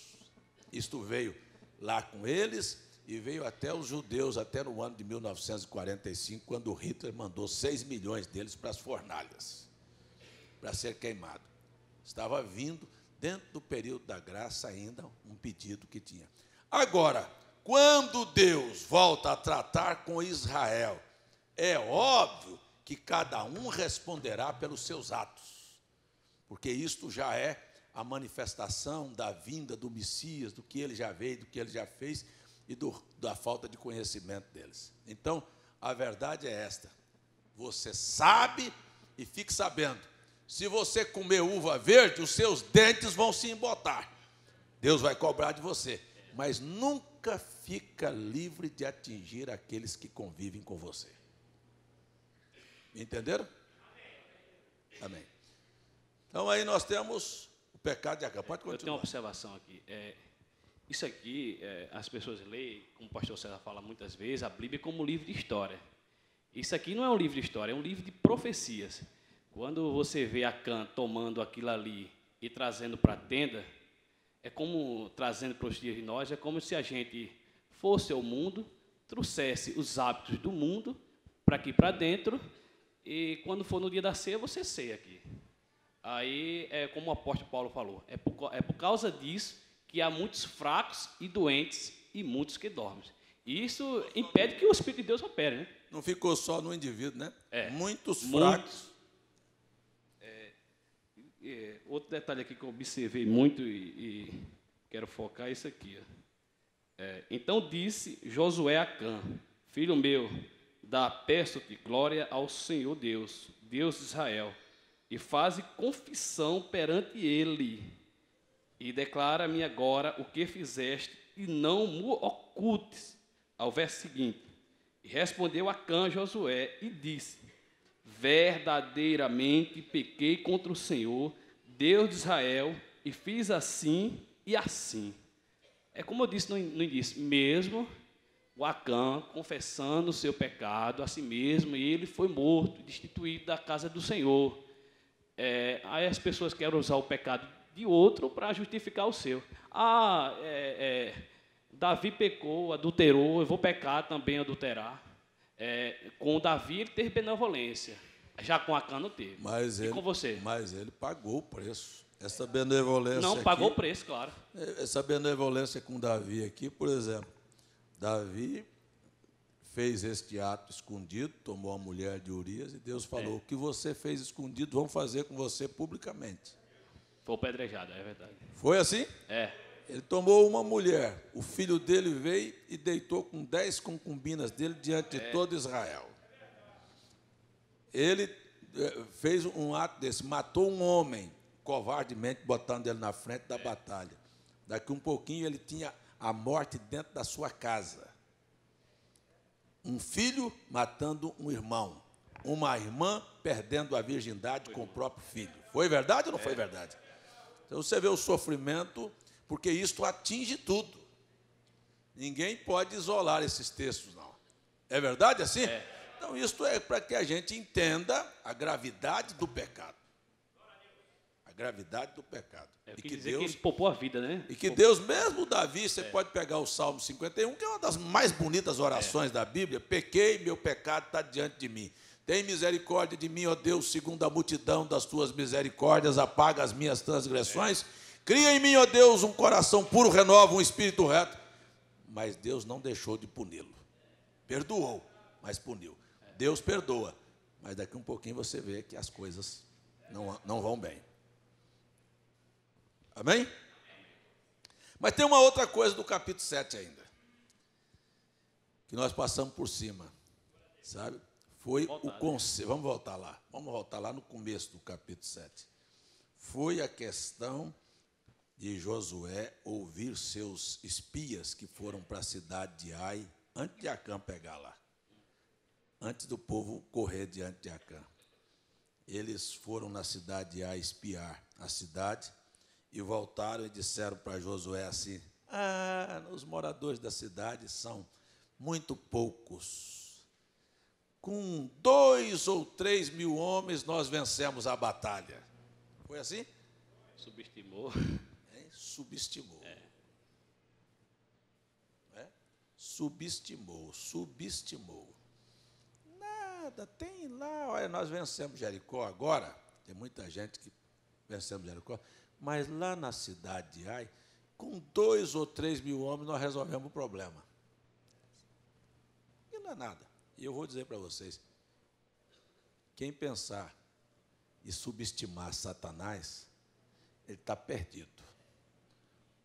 S1: Isto veio lá com eles e veio até os judeus, até no ano de 1945, quando Hitler mandou 6 milhões deles para as fornalhas, para ser queimado. Estava vindo, dentro do período da graça, ainda um pedido que tinha. Agora, quando Deus volta a tratar com Israel, é óbvio que cada um responderá pelos seus atos, porque isto já é a manifestação da vinda do Messias, do que ele já veio, do que ele já fez e da falta de conhecimento deles. Então, a verdade é esta: você sabe e fique sabendo, se você comer uva verde, os seus dentes vão se embotar. Deus vai cobrar de você, mas nunca fica livre de atingir aqueles que convivem com você. Entenderam? Amém. Então aí nós temos o pecado de Acã. Pode continuar.
S3: Eu tenho uma observação aqui. Isso aqui, as pessoas leem, como o pastor César fala muitas vezes, a Bíblia como um livro de história. Isso aqui não é um livro de história, é um livro de profecias. Quando você vê Acã tomando aquilo ali e trazendo para a tenda, é como, trazendo para os dias de nós, é como se a gente fosse ao mundo, trouxesse os hábitos do mundo para aqui para dentro, e quando for no dia da ceia, você ceia aqui. Aí, como o apóstolo Paulo falou, é por causa disso que há muitos fracos e doentes e muitos que dormem. E isso impede que o Espírito de Deus opere, né?
S1: Não ficou só no indivíduo, né?
S3: É.
S1: Muitos fracos.
S3: Outro detalhe aqui que eu observei muito e quero focar é isso aqui. Então disse Josué a Acã: filho meu, dá peço-te glória ao Senhor Deus, Deus de Israel, e faze confissão perante ele, e declara-me agora o que fizeste, e não me ocultes. Ao verso seguinte: e respondeu Acã Josué e disse: verdadeiramente pequei contra o Senhor, Deus de Israel, e fiz assim e assim. É como eu disse no início, mesmo o Acã confessando o seu pecado a si mesmo, e ele foi morto, destituído da casa do Senhor. Aí as pessoas querem usar o pecado de outro para justificar o seu. Davi pecou, adulterou, eu vou pecar também, adulterar. Com Davi ele teve benevolência, já com Acã não teve. E com você?
S1: Mas ele pagou o preço. Essa benevolência
S3: não, pagou o preço, claro.
S1: Essa benevolência com Davi aqui, por exemplo, Davi fez este ato escondido, tomou a mulher de Urias, e Deus falou: o que você fez escondido, vão fazer com você publicamente.
S3: Foi apedrejado, é verdade.
S1: Foi assim? Ele tomou uma mulher, o filho dele veio e deitou com 10 concubinas dele diante de todo Israel. Ele fez um ato desse, matou um homem, covardemente, botando ele na frente da batalha. Daqui um pouquinho ele tinha a morte dentro da sua casa. Um filho matando um irmão. Uma irmã perdendo a virgindade com o próprio filho. Foi verdade ou não foi verdade? Então você vê o sofrimento, porque isto atinge tudo. Ninguém pode isolar esses textos, não. É verdade assim? Então, isto é para que a gente entenda a gravidade do pecado. A gravidade do pecado.
S3: E que Deus, que ele poupou a vida, né?
S1: E que Deus, mesmo Davi, você pode pegar o Salmo 51, que é uma das mais bonitas orações da Bíblia: pequei, meu pecado está diante de mim. Tem misericórdia de mim, ó Deus, segundo a multidão das tuas misericórdias, apaga as minhas transgressões. Cria em mim, ó Deus, um coração puro, renova um espírito reto. Mas Deus não deixou de puni-lo. Perdoou, mas puniu. Deus perdoa, mas daqui um pouquinho você vê que as coisas não vão bem. Amém? Mas tem uma outra coisa do capítulo 7 ainda, que nós passamos por cima, sabe? Foi o conselho. Vamos voltar lá no começo do capítulo 7. Foi a questão de Josué ouvir seus espias que foram para a cidade de Ai, antes de Acã pegar lá. Antes do povo correr diante de Acã. Eles foram na cidade de Ai espiar a cidade e voltaram e disseram para Josué assim: os moradores da cidade são muito poucos. Com 2 ou 3 mil homens nós vencemos a batalha. Foi assim?
S3: Subestimou.
S1: Subestimou. Subestimou. Nada, tem lá, olha, nós vencemos Jericó agora, tem muita gente que vencemos Jericó, mas lá na cidade de Ai, com 2 ou 3 mil homens nós resolvemos o problema. E não é nada. E eu vou dizer para vocês, quem pensar e subestimar Satanás, ele está perdido.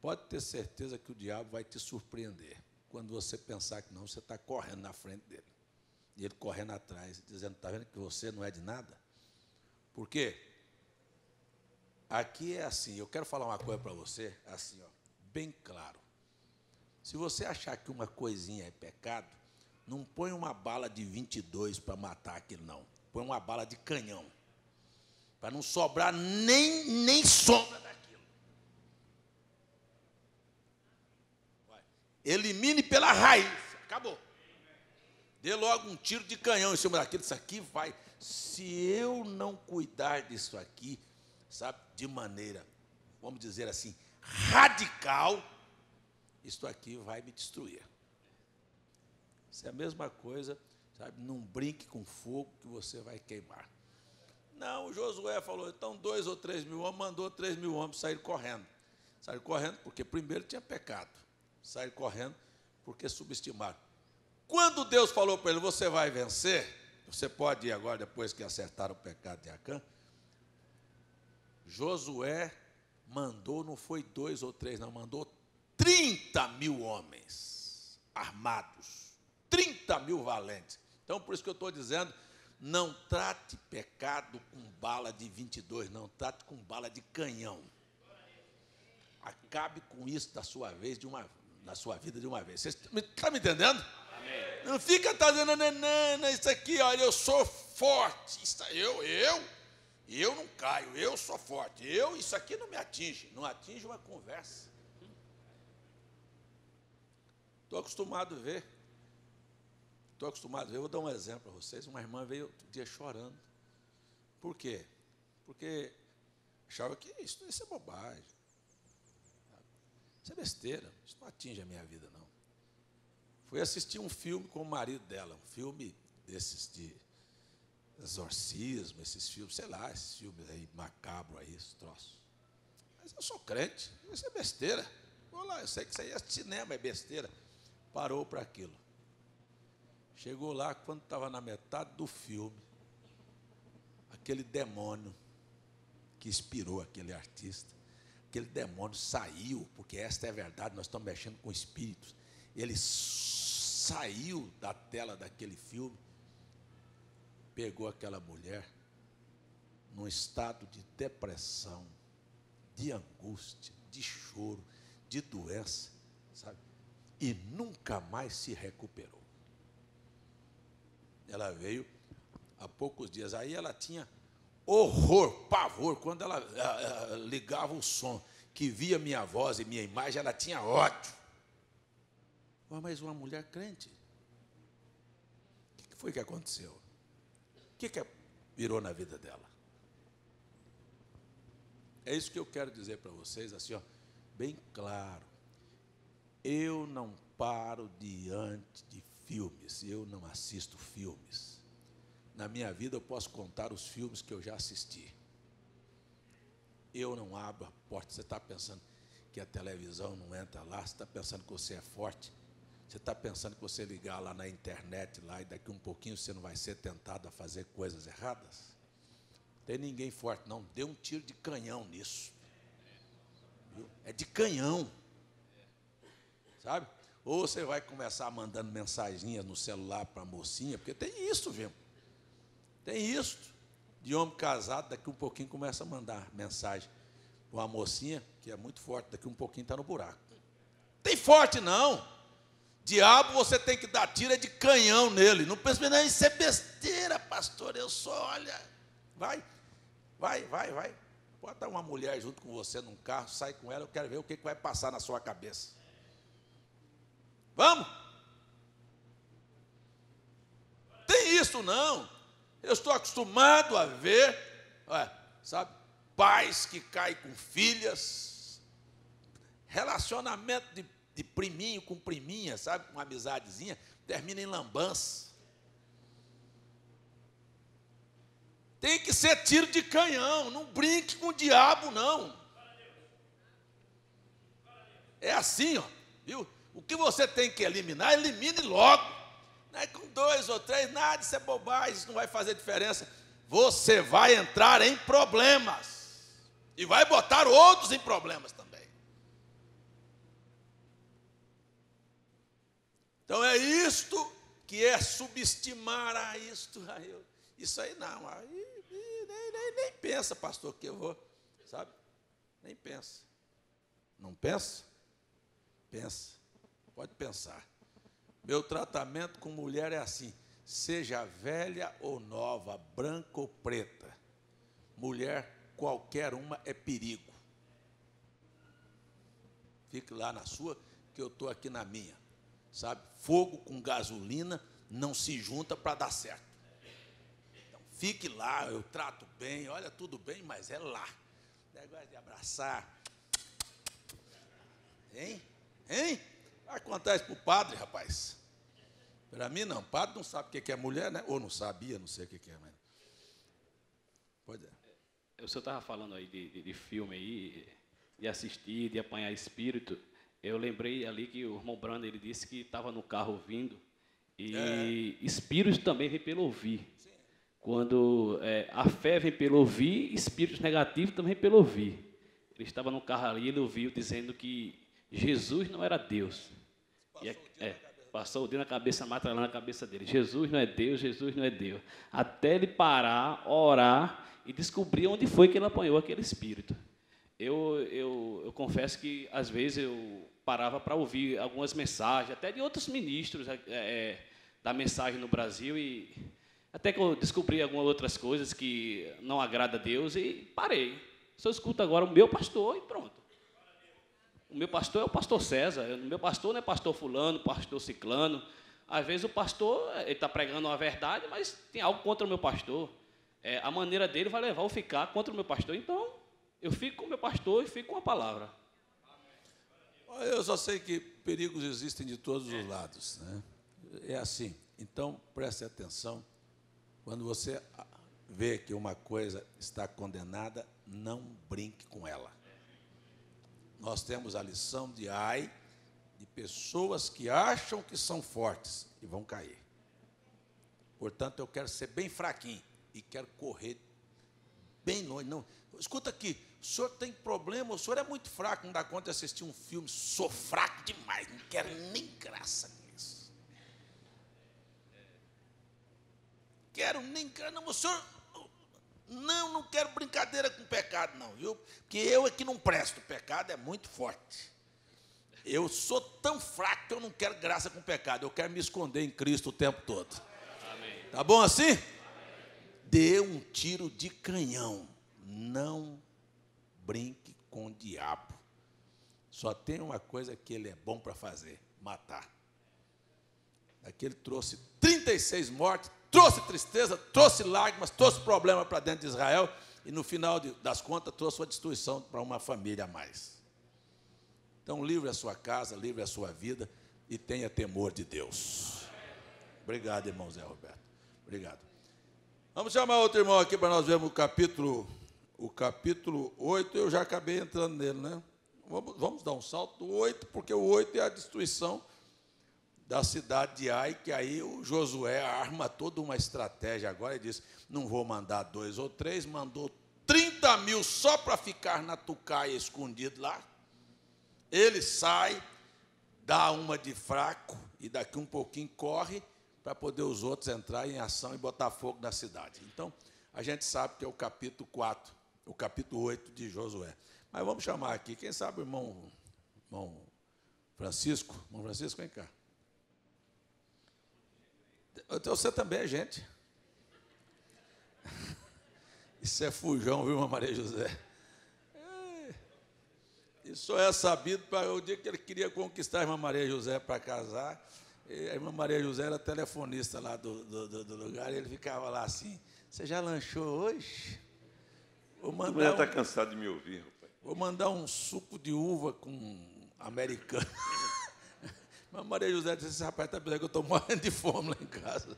S1: Pode ter certeza que o diabo vai te surpreender. Quando você pensar que não, você está correndo na frente dele. E ele correndo atrás, dizendo: está vendo que você não é de nada? Por quê? Aqui é assim, eu quero falar uma coisa para você, assim, ó, bem claro. Se você achar que uma coisinha é pecado, não põe uma bala de 22 para matar aquilo, não. Põe uma bala de canhão, para não sobrar nem sombra daquilo. Elimine pela raiz. Acabou. Dê logo um tiro de canhão em cima daquilo. Isso aqui vai. Se eu não cuidar disso aqui, sabe, de maneira, vamos dizer assim, radical, isso aqui vai me destruir. Isso é a mesma coisa, sabe? Não brinque com fogo que você vai queimar. Não, o Josué falou, então 2 ou 3 mil homens, mandou 3 mil homens sair correndo. Saíram correndo porque primeiro tinha pecado. Saíram correndo porque subestimaram. Quando Deus falou para ele, você vai vencer, você pode ir agora, depois que acertaram o pecado de Acã, Josué mandou, não foi 2 ou 3, não, mandou 30 mil homens armados, 30 mil valentes. Então, por isso que eu estou dizendo, não trate pecado com bala de 22, não, trate com bala de canhão. Acabe com isso da sua vez, na sua vida de uma vez. Você está me entendendo? Amém. Não fica dizendo, não, isso aqui, olha, eu sou forte, eu não caio, eu sou forte, isso aqui não me atinge, não atinge uma conversa. Estou acostumado a ver, vou dar um exemplo para vocês. Uma irmã veio outro dia chorando. Por quê? Porque achava que isso é bobagem. Isso é besteira, isso não atinge a minha vida, não. Fui assistir um filme com o marido dela, um filme desses de exorcismo, esses filmes, sei lá, esses filmes aí macabros aí, esses troços. Mas eu sou crente, isso é besteira. Vou lá, eu sei que isso aí é cinema, é besteira. Parou para aquilo. Chegou lá, quando estava na metade do filme, aquele demônio que inspirou aquele artista, aquele demônio saiu, porque esta é a verdade, nós estamos mexendo com espíritos. Ele saiu da tela daquele filme, pegou aquela mulher num estado de depressão, de angústia, de choro, de doença, sabe? E nunca mais se recuperou. Ela veio há poucos dias, aí ela tinha horror, pavor, quando ela ligava o som, que via minha voz e minha imagem, ela tinha ódio. Mas uma mulher crente, o que foi que aconteceu? O que virou na vida dela? É isso que eu quero dizer para vocês, assim, ó, bem claro. Eu não paro diante de filmes, eu não assisto filmes. Na minha vida eu posso contar os filmes que eu já assisti. Eu não abro a porta. Você está pensando que a televisão não entra lá, você está pensando que você é forte, você está pensando que você ligar lá na internet lá, e daqui um pouquinho você não vai ser tentado a fazer coisas erradas? Não tem ninguém forte, não. Dê um tiro de canhão nisso. Viu? É de canhão. Sabe? Ou você vai começar mandando mensaginhas no celular para a mocinha, porque tem isso, viu? Tem isso. De homem casado, daqui um pouquinho começa a mandar mensagem para uma mocinha, que é muito forte, daqui um pouquinho está no buraco. Tem forte, não. Diabo, você tem que dar tiro de canhão nele. Não pensa, não, isso é besteira, pastor, eu só, olha. Vai. Bota uma mulher junto com você num carro, sai com ela, eu quero ver o que vai passar na sua cabeça. Vamos? Tem isso não. Eu estou acostumado a ver, sabe, pais que caem com filhas, relacionamento de priminho com priminha, sabe, uma amizadezinha, termina em lambança. Tem que ser tiro de canhão, não brinque com o diabo, não. É assim, ó, viu? O que você tem que eliminar, elimine logo. Não é com 2 ou 3, nada, isso é bobagem, isso não vai fazer diferença. Você vai entrar em problemas. E vai botar outros em problemas também. Então é isto que é subestimar isto. Isso aí não, nem pensa, pastor, que eu vou, sabe? Nem pensa. Não pensa? Pensa. Pode pensar. Meu tratamento com mulher é assim: seja velha ou nova, branca ou preta, mulher qualquer uma é perigo. Fique lá na sua, que eu estou aqui na minha. Sabe? Fogo com gasolina não se junta para dar certo. Então, fique lá, eu trato bem, olha, tudo bem, mas é lá. Negócio de abraçar. Hein? Vai contar isso para o padre, rapaz. Para mim, não. O padre não sabe o que é mulher, né? Ou não sabia, não sei o que é. Mas... Pode é.
S3: O senhor estava falando aí de filme aí, de assistir, de apanhar espírito. Eu lembrei ali que o irmão Brando, ele disse que estava no carro ouvindo, e espíritos também vêm pelo ouvir. Sim. Quando a fé vem pelo ouvir, espíritos negativos também vêm pelo ouvir. Ele estava no carro ali, ele ouviu dizendo que Jesus não era Deus. Passou o dedo na cabeça, matralhando a cabeça dele. Jesus não é Deus, Jesus não é Deus. Até ele parar, orar e descobrir onde foi que ele apanhou aquele espírito. Eu confesso que, às vezes, eu parava para ouvir algumas mensagens, até de outros ministros da mensagem no Brasil, e até que eu descobri algumas outras coisas que não agrada a Deus, e parei. Só escuto agora o meu pastor e pronto. O meu pastor é o pastor César, o meu pastor não é pastor fulano, pastor ciclano. Às vezes o pastor está pregando a verdade, mas tem algo contra o meu pastor. A maneira dele vai levar eu ficar contra o meu pastor. Então, eu fico com o meu pastor e fico com a palavra.
S1: Eu só sei que perigos existem de todos os lados, né? É assim. Então, preste atenção. Quando você vê que uma coisa está condenada, não brinque com ela. Nós temos a lição de pessoas que acham que são fortes e vão cair. Portanto, eu quero ser bem fraquinho e quero correr bem longe. Não, escuta aqui, o senhor tem problema, o senhor é muito fraco, não dá conta de assistir um filme, sou fraco demais, não quero nem graça nisso. Quero nem graça, não, o senhor... Não quero brincadeira com pecado, não, viu? Porque eu é que não presto, o pecado é muito forte. Eu sou tão fraco que eu não quero graça com pecado, eu quero me esconder em Cristo o tempo todo.
S3: Amém.
S1: Tá bom assim? Amém. Dê um tiro de canhão, não brinque com o diabo. Só tem uma coisa que ele é bom para fazer, matar. Aqui ele trouxe 36 mortes, trouxe tristeza, trouxe lágrimas, trouxe problema para dentro de Israel, e no final das contas trouxe uma destruição para uma família a mais. Então livre a sua casa, livre a sua vida e tenha temor de Deus. Obrigado, irmão Zé Roberto. Obrigado. Vamos chamar outro irmão aqui para nós vermos o capítulo 8, eu já acabei entrando nele, né? Vamos dar um salto do 8, porque o 8 é a destruição da cidade de Ai, que aí o Josué arma toda uma estratégia agora e diz, não vou mandar 2 ou 3, mandou 30 mil só para ficar na tucaia escondido lá. Ele sai, dá uma de fraco e daqui um pouquinho corre para poder os outros entrarem em ação e botar fogo na cidade. Então, a gente sabe que é o capítulo 4, o capítulo 8 de Josué. Mas vamos chamar aqui, quem sabe o irmão Francisco? Irmão Francisco, vem cá. Você também é gente. Isso é fujão, viu, irmã Maria José? Isso é sabido para o dia que ele queria conquistar a irmã Maria José para casar. A irmã Maria José era telefonista lá do lugar, e ele ficava lá assim, você já lanchou hoje?
S4: A mulher está cansada de me ouvir, rapaz.
S1: Vou mandar um suco de uva com americano. Mas Maria José disse, esse rapaz está pensando que eu estou morrendo de fome lá em casa.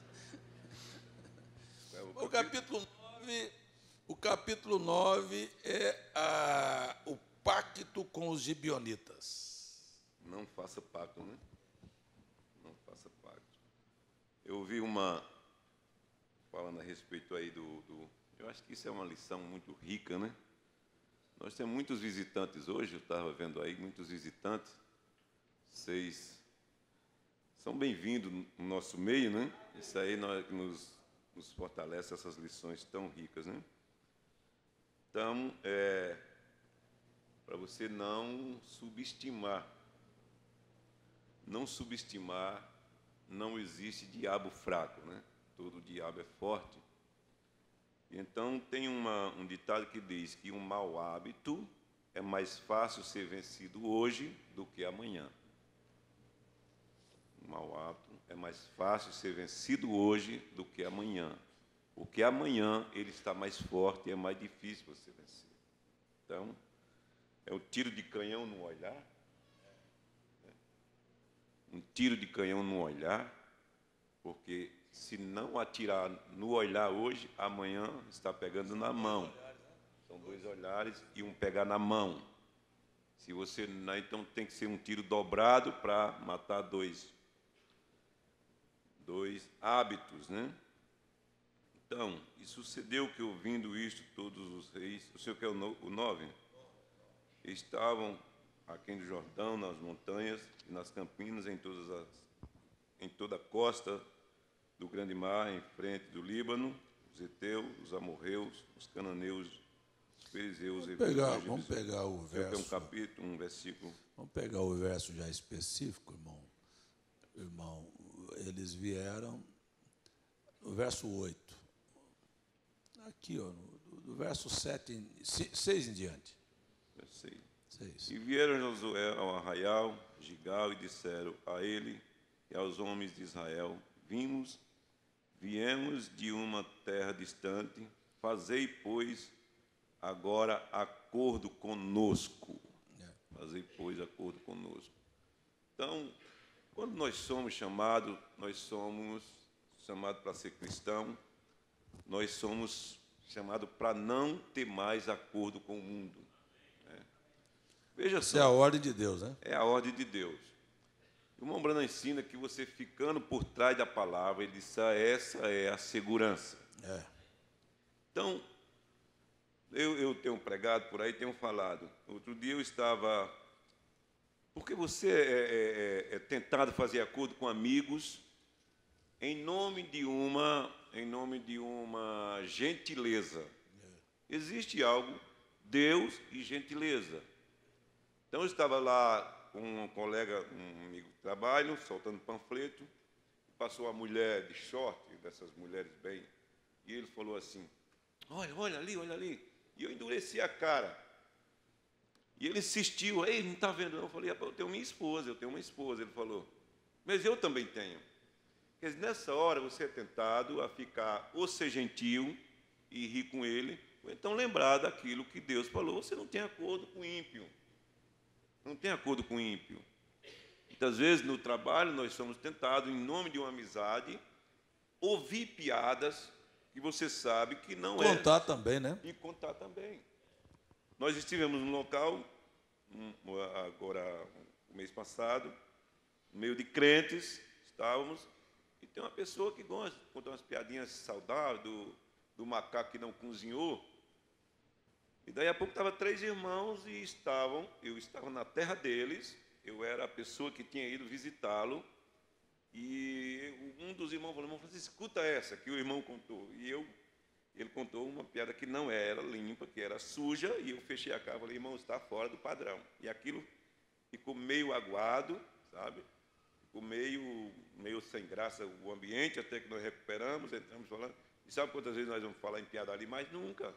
S1: O capítulo 9 é o pacto com os gibeonitas.
S4: Não faça pacto, né? Não faça pacto. Eu ouvi falando a respeito aí eu acho que isso é uma lição muito rica, né? Nós temos muitos visitantes hoje, eu estava vendo aí, muitos visitantes. Vocês são bem-vindos no nosso meio, né? Isso aí nos fortalece, essas lições tão ricas, né? Então, para você não subestimar, não existe diabo fraco, né? Todo diabo é forte. Então, tem um ditado que diz que um mau hábito é mais fácil ser vencido hoje do que amanhã. Um mau hábito é mais fácil ser vencido hoje do que amanhã. Porque amanhã ele está mais forte e é mais difícil você vencer. Então, é um tiro de canhão no olhar. Um tiro de canhão no olhar, porque se não atirar no olhar hoje, amanhã está pegando na mão. São 2 olhares e um pegar na mão. Se você, então tem que ser um tiro dobrado para matar dois hábitos, né? Então, e sucedeu que, ouvindo isto, todos os reis, o senhor quer o 9? Estavam aquém do Jordão, nas montanhas e nas campinas, em toda a costa do grande mar, em frente do Líbano, os heteus, os amorreus, os cananeus, os fariseus.
S1: Vamos pegar o verso.
S4: Um capítulo, um versículo.
S1: Vamos pegar o verso já específico, irmão. Irmão, eles vieram, no verso 8. Aqui, ó, do verso 6 em diante.
S4: Verso 6. E vieram Josué ao arraial, Gigal, e disseram a ele e aos homens de Israel: viemos de uma terra distante, fazei, pois, agora acordo conosco. Fazei, pois, acordo conosco. Então, quando nós somos chamados para ser cristão, nós somos chamados para não ter mais acordo com o mundo. Veja só.
S1: Essa é a ordem de Deus, né?
S4: É a ordem de Deus. O irmão Branham ensina que você ficando por trás da palavra, ele diz: essa é a segurança. Então, eu tenho pregado por aí, tenho falado. Outro dia eu estava... Porque você é tentado fazer acordo com amigos em nome de uma gentileza. Existe algo, Deus e gentileza. Então, eu estava lá com um colega, um amigo de trabalho, soltando panfleto, passou uma mulher de short, dessas mulheres bem, e ele falou assim: olha ali, olha ali. E eu endureci a cara. E ele insistiu: ei, não está vendo? Eu falei: eu tenho uma esposa. Ele falou: mas eu também tenho. Quer dizer, nessa hora você é tentado a ficar ou ser gentil e rir com ele, ou então lembrar daquilo que Deus falou. Você não tem acordo com o ímpio. Não tem acordo com o ímpio. Muitas vezes no trabalho nós somos tentados, em nome de uma amizade, ouvir piadas que você sabe que não é.
S1: Contar também, né?
S4: E contar também. Nós estivemos num local, agora, no mês passado, no meio de crentes, estávamos, e tem uma pessoa que gosta de contar umas piadinhas saudáveis do macaco que não cozinhou. E daí a pouco estavam 3 irmãos e eu estava na terra deles, eu era a pessoa que tinha ido visitá-lo, e um dos irmãos falou: escuta essa que o irmão contou. E ele contou uma piada que não era limpa, que era suja, e eu fechei a cara e falei: irmão, está fora do padrão. E aquilo ficou meio aguado, sabe? Ficou meio sem graça o ambiente, até que nós recuperamos, entramos falando. E sabe quantas vezes nós vamos falar em piada ali? Mas nunca.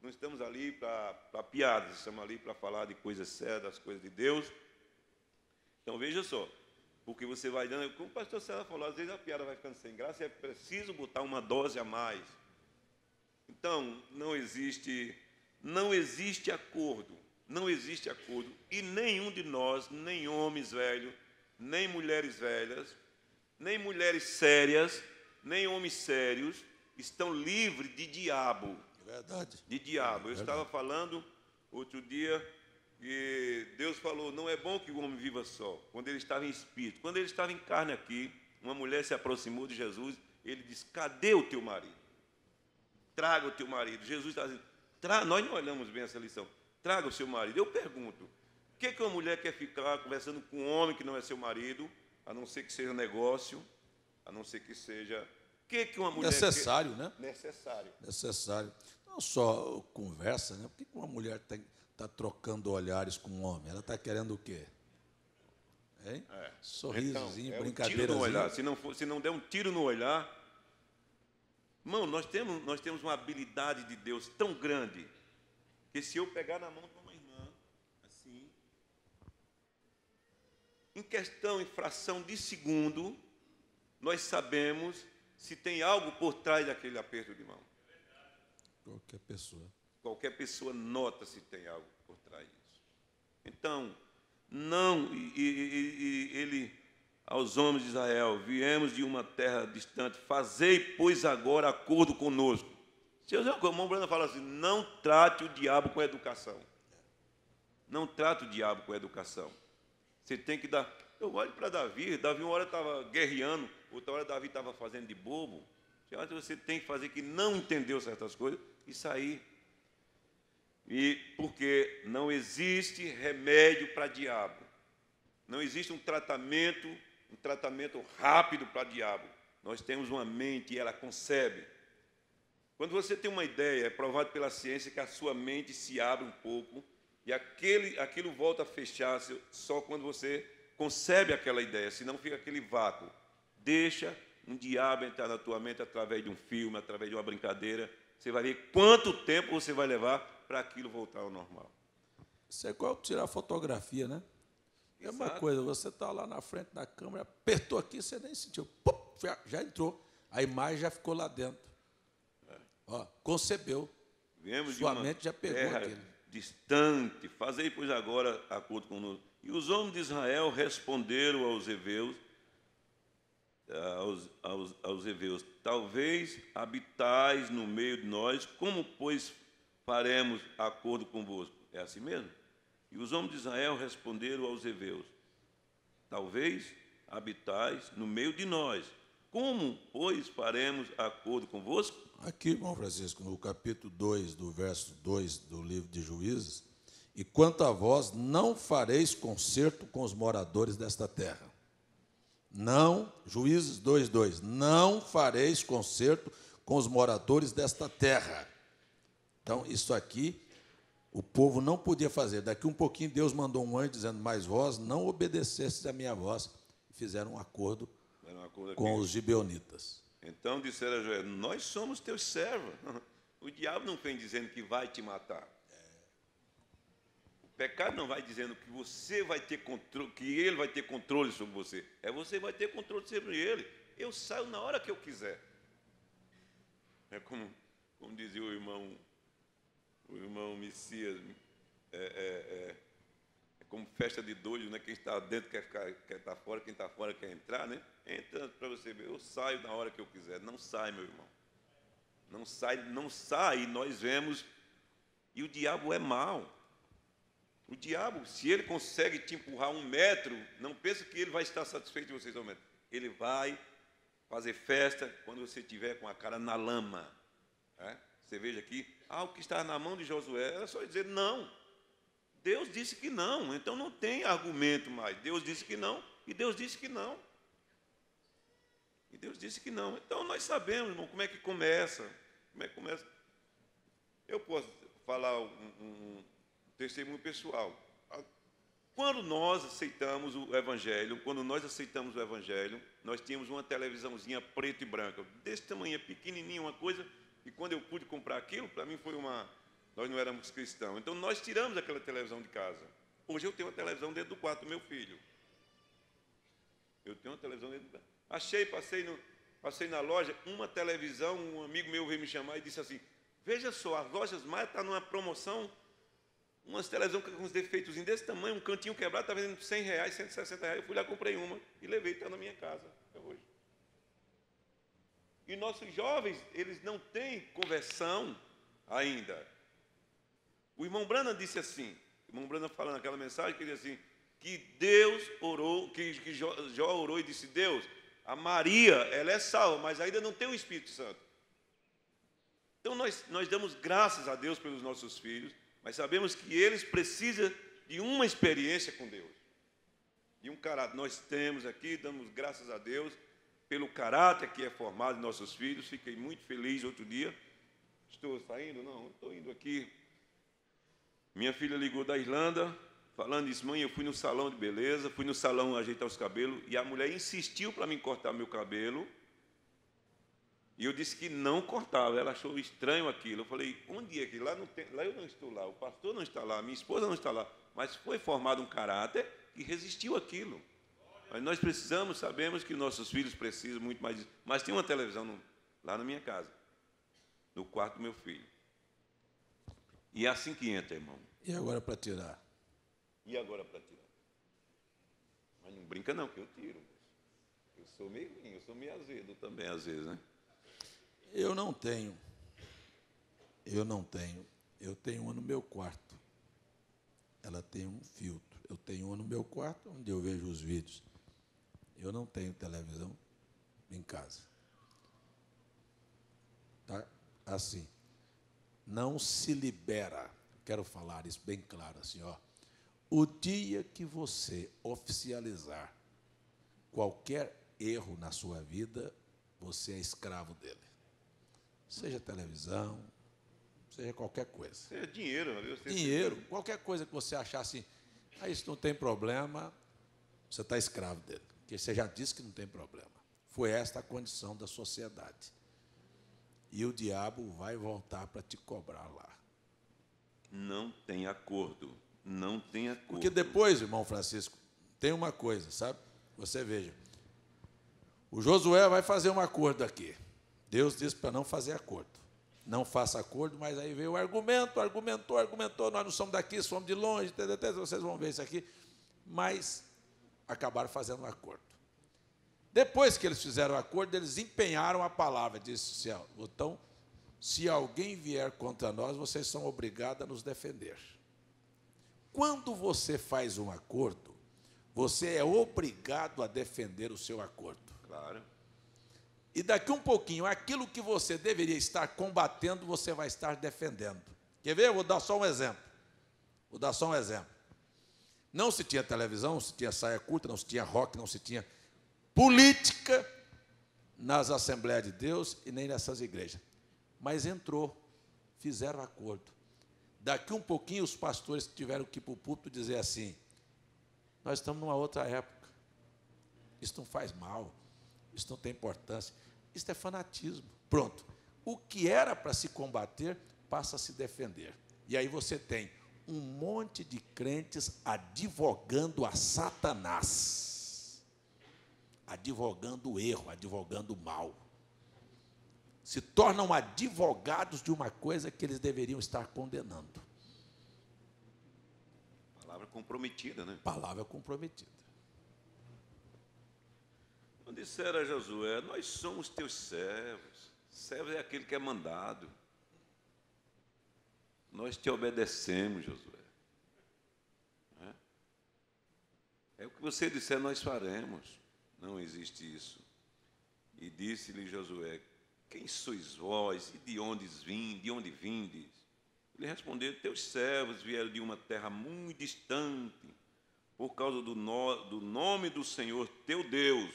S4: Não estamos ali para piadas, estamos ali para falar de coisas sérias, das coisas de Deus. Então, veja só, porque você vai dando, como o pastor César falou, às vezes a piada vai ficando sem graça e é preciso botar uma dose a mais. Então, não existe acordo, e nenhum de nós, nem homens velhos, nem mulheres velhas, nem mulheres sérias, nem homens sérios, estão livres de diabo.
S1: Verdade.
S4: De diabo. Eu estava falando outro dia que Deus falou: não é bom que o homem viva só, quando ele estava em espírito. Quando ele estava em carne aqui, uma mulher se aproximou de Jesus, ele disse: cadê o teu marido? Traga o teu marido. Jesus está dizendo: nós não olhamos bem essa lição. Traga o seu marido. Eu pergunto: por que uma mulher quer ficar conversando com um homem que não é seu marido, a não ser que seja negócio, a não ser que seja... que uma mulher
S1: necessário, né?
S4: Necessário.
S1: Não só conversa, né? Por que uma mulher está trocando olhares com um homem? Ela está querendo o quê? Hein? Sorrisozinho,
S4: então,
S1: brincadeirazinho.
S4: Se não der um tiro no olhar... Irmão, nós temos uma habilidade de Deus tão grande que se eu pegar na mão de uma irmã, assim, em fração de segundo, nós sabemos se tem algo por trás daquele aperto de mão. Qualquer pessoa nota se tem algo por trás disso. Então, não, aos homens de Israel: viemos de uma terra distante, fazei, pois, agora acordo conosco. O irmão Brana fala assim: não trate o diabo com educação. Não trate o diabo com educação. Você tem que dar... Eu olho para Davi, uma hora estava guerreando, outra hora Davi estava fazendo de bobo. Você tem que fazer que não entendeu certas coisas e sair. E porque não existe remédio para diabo. Não existe um tratamento rápido para diabo. Nós temos uma mente e ela concebe. Quando você tem uma ideia, é provado pela ciência que a sua mente se abre um pouco e aquilo volta a fechar só quando você concebe aquela ideia, senão fica aquele vácuo. Deixa um diabo entrar na tua mente através de um filme, através de uma brincadeira. Você vai ver quanto tempo você vai levar para aquilo voltar ao normal.
S1: Isso é igual tirar fotografia, né? É uma coisa, você está lá na frente da câmera, apertou aqui, você nem sentiu. Pum, já entrou. A imagem já ficou lá dentro. Ó, concebeu.
S4: Viemos
S1: Sua mente já pegou aquilo.
S4: Distante, fazei, pois, agora acordo conosco. E os homens de Israel responderam aos heveus, talvez habitais no meio de nós, como, pois, faremos acordo convosco? É assim mesmo? E os homens de Israel responderam aos heveus: talvez habitais no meio de nós, como, pois, faremos acordo convosco?
S1: Aqui, irmão Francisco, no capítulo 2, do verso 2 do livro de Juízes: e quanto a vós, não fareis concerto com os moradores desta terra. Não, Juízes 2:2, não fareis concerto com os moradores desta terra. Então, isso aqui, o povo não podia fazer. Daqui um pouquinho, Deus mandou um anjo dizendo: mas vós não obedecestes a minha voz. Fizeram um acordo com os gibeonitas.
S4: Então disseram a Joé: nós somos teus servos. O diabo não vem dizendo que vai te matar. O pecado não vai dizendo que você vai ter controle, que ele vai ter controle sobre você. É você vai ter controle sobre ele. Eu saio na hora que eu quiser. É como dizia o irmão Messias, é como festa de doido, né? Quem está dentro quer estar fora, quem está fora quer entrar, né? Entra para você ver, eu saio na hora que eu quiser. Não sai, meu irmão. Não sai, nós vemos. E o diabo é mau. O diabo, se ele consegue te empurrar 1 metro, não pensa que ele vai estar satisfeito de vocês 1 metro. Ele vai fazer festa quando você estiver com a cara na lama. Você veja aqui, o que está na mão de Josué era só dizer não. Deus disse que não, então não tem argumento mais. Deus disse que não, e Deus disse que não. E Deus disse que não. Então nós sabemos, irmão, como é que começa. Eu posso falar um testemunho pessoal. Quando nós aceitamos o Evangelho, nós tínhamos uma televisãozinha preta e branca, desse tamanho, pequenininha, uma coisa, e quando eu pude comprar aquilo, para mim foi nós não éramos cristãos. Então, nós tiramos aquela televisão de casa. Hoje eu tenho uma televisão dentro do quarto do meu filho. Eu tenho uma televisão dentro do quarto. Passei na loja, uma televisão, um amigo meu veio me chamar e disse assim: veja só, as lojas Maia estão numa promoção, umas televisões com uns defeitos desse tamanho, um cantinho quebrado, está vendendo R$100, R$160. Eu fui lá, comprei uma e levei, está na minha casa até hoje. E nossos jovens, eles não têm conversão ainda. O irmão Brana disse assim, o irmão Brana falando naquela mensagem, que ele disse assim, que Deus orou, que Jó orou e disse: Deus, a Maria, ela é salva, mas ainda não tem o Espírito Santo. Então nós damos graças a Deus pelos nossos filhos, mas sabemos que eles precisam de uma experiência com Deus. De um caráter. Nós temos aqui, damos graças a Deus pelo caráter que é formado em nossos filhos. Fiquei muito feliz outro dia. Estou saindo? Não, estou indo aqui. Minha filha ligou da Irlanda, falando isso: mãe, eu fui no salão de beleza, fui no salão ajeitar os cabelos, e a mulher insistiu para mim cortar meu cabelo, e eu disse que não cortava. Ela achou estranho aquilo. Eu falei: onde é que lá não tem? Lá eu não estou lá, o pastor não está lá, minha esposa não está lá, mas foi formado um caráter que resistiu àquilo. Mas nós precisamos, sabemos que nossos filhos precisam muito mais disso. Mas tem uma televisão lá na minha casa, no quarto do meu filho. E é assim que entra, irmão.
S1: E agora para tirar?
S4: E agora para tirar? Mas não brinca não, que eu tiro. Eu sou meio ruim, eu sou meio azedo também, às vezes, né?
S1: Eu não tenho. Eu tenho uma no meu quarto. Ela tem um filtro. Eu tenho uma no meu quarto, onde eu vejo os vídeos. Eu não tenho televisão em casa. Tá? Assim. Não se libera. Quero falar isso bem claro assim, ó. O dia que você oficializar qualquer erro na sua vida, você é escravo dele. Seja televisão, seja qualquer coisa.
S4: Seja dinheiro, né?
S1: Dinheiro, qualquer coisa que você achar assim, isso não tem problema, você está escravo dele. Porque você já disse que não tem problema. Foi esta a condição da sociedade. E o diabo vai voltar para te cobrar lá.
S4: Não tem acordo. Não tem acordo.
S1: Porque depois, irmão Francisco, tem uma coisa, sabe? Você veja. O Josué vai fazer um acordo aqui. Deus disse para não fazer acordo. Não faça acordo, mas aí veio o argumentou, nós não somos daqui, somos de longe, vocês vão ver isso aqui. Mas acabaram fazendo um acordo. Depois que eles fizeram o acordo, eles empenharam a palavra, disse o céu. Então, se alguém vier contra nós, vocês são obrigados a nos defender. Quando você faz um acordo, você é obrigado a defender o seu acordo.
S4: Claro.
S1: E daqui um pouquinho, aquilo que você deveria estar combatendo, você vai estar defendendo. Quer ver? Eu vou dar só um exemplo. Não se tinha televisão, não se tinha saia curta, não se tinha rock, não se tinha política nas Assembleias de Deus e nem nessas igrejas. Mas fizeram acordo. Daqui um pouquinho, os pastores tiveram que ir para o púlpito dizer assim, nós estamos numa outra época. Isso não faz mal. Isso não tem importância. Isso é fanatismo. Pronto. O que era para se combater, passa a se defender. E aí você tem um monte de crentes advogando a Satanás. Advogando o erro, advogando o mal. Se tornam advogados de uma coisa que eles deveriam estar condenando.
S4: Palavra comprometida, né?
S1: Palavra comprometida.
S4: Quando disseram a Josué, nós somos teus servos. Servo é aquele que é mandado. Nós te obedecemos, Josué. É o que você disser, nós faremos. Não existe isso. E disse-lhe Josué, quem sois vós e de onde vindes? Ele respondeu, teus servos vieram de uma terra muito distante, por causa do nome do Senhor teu Deus,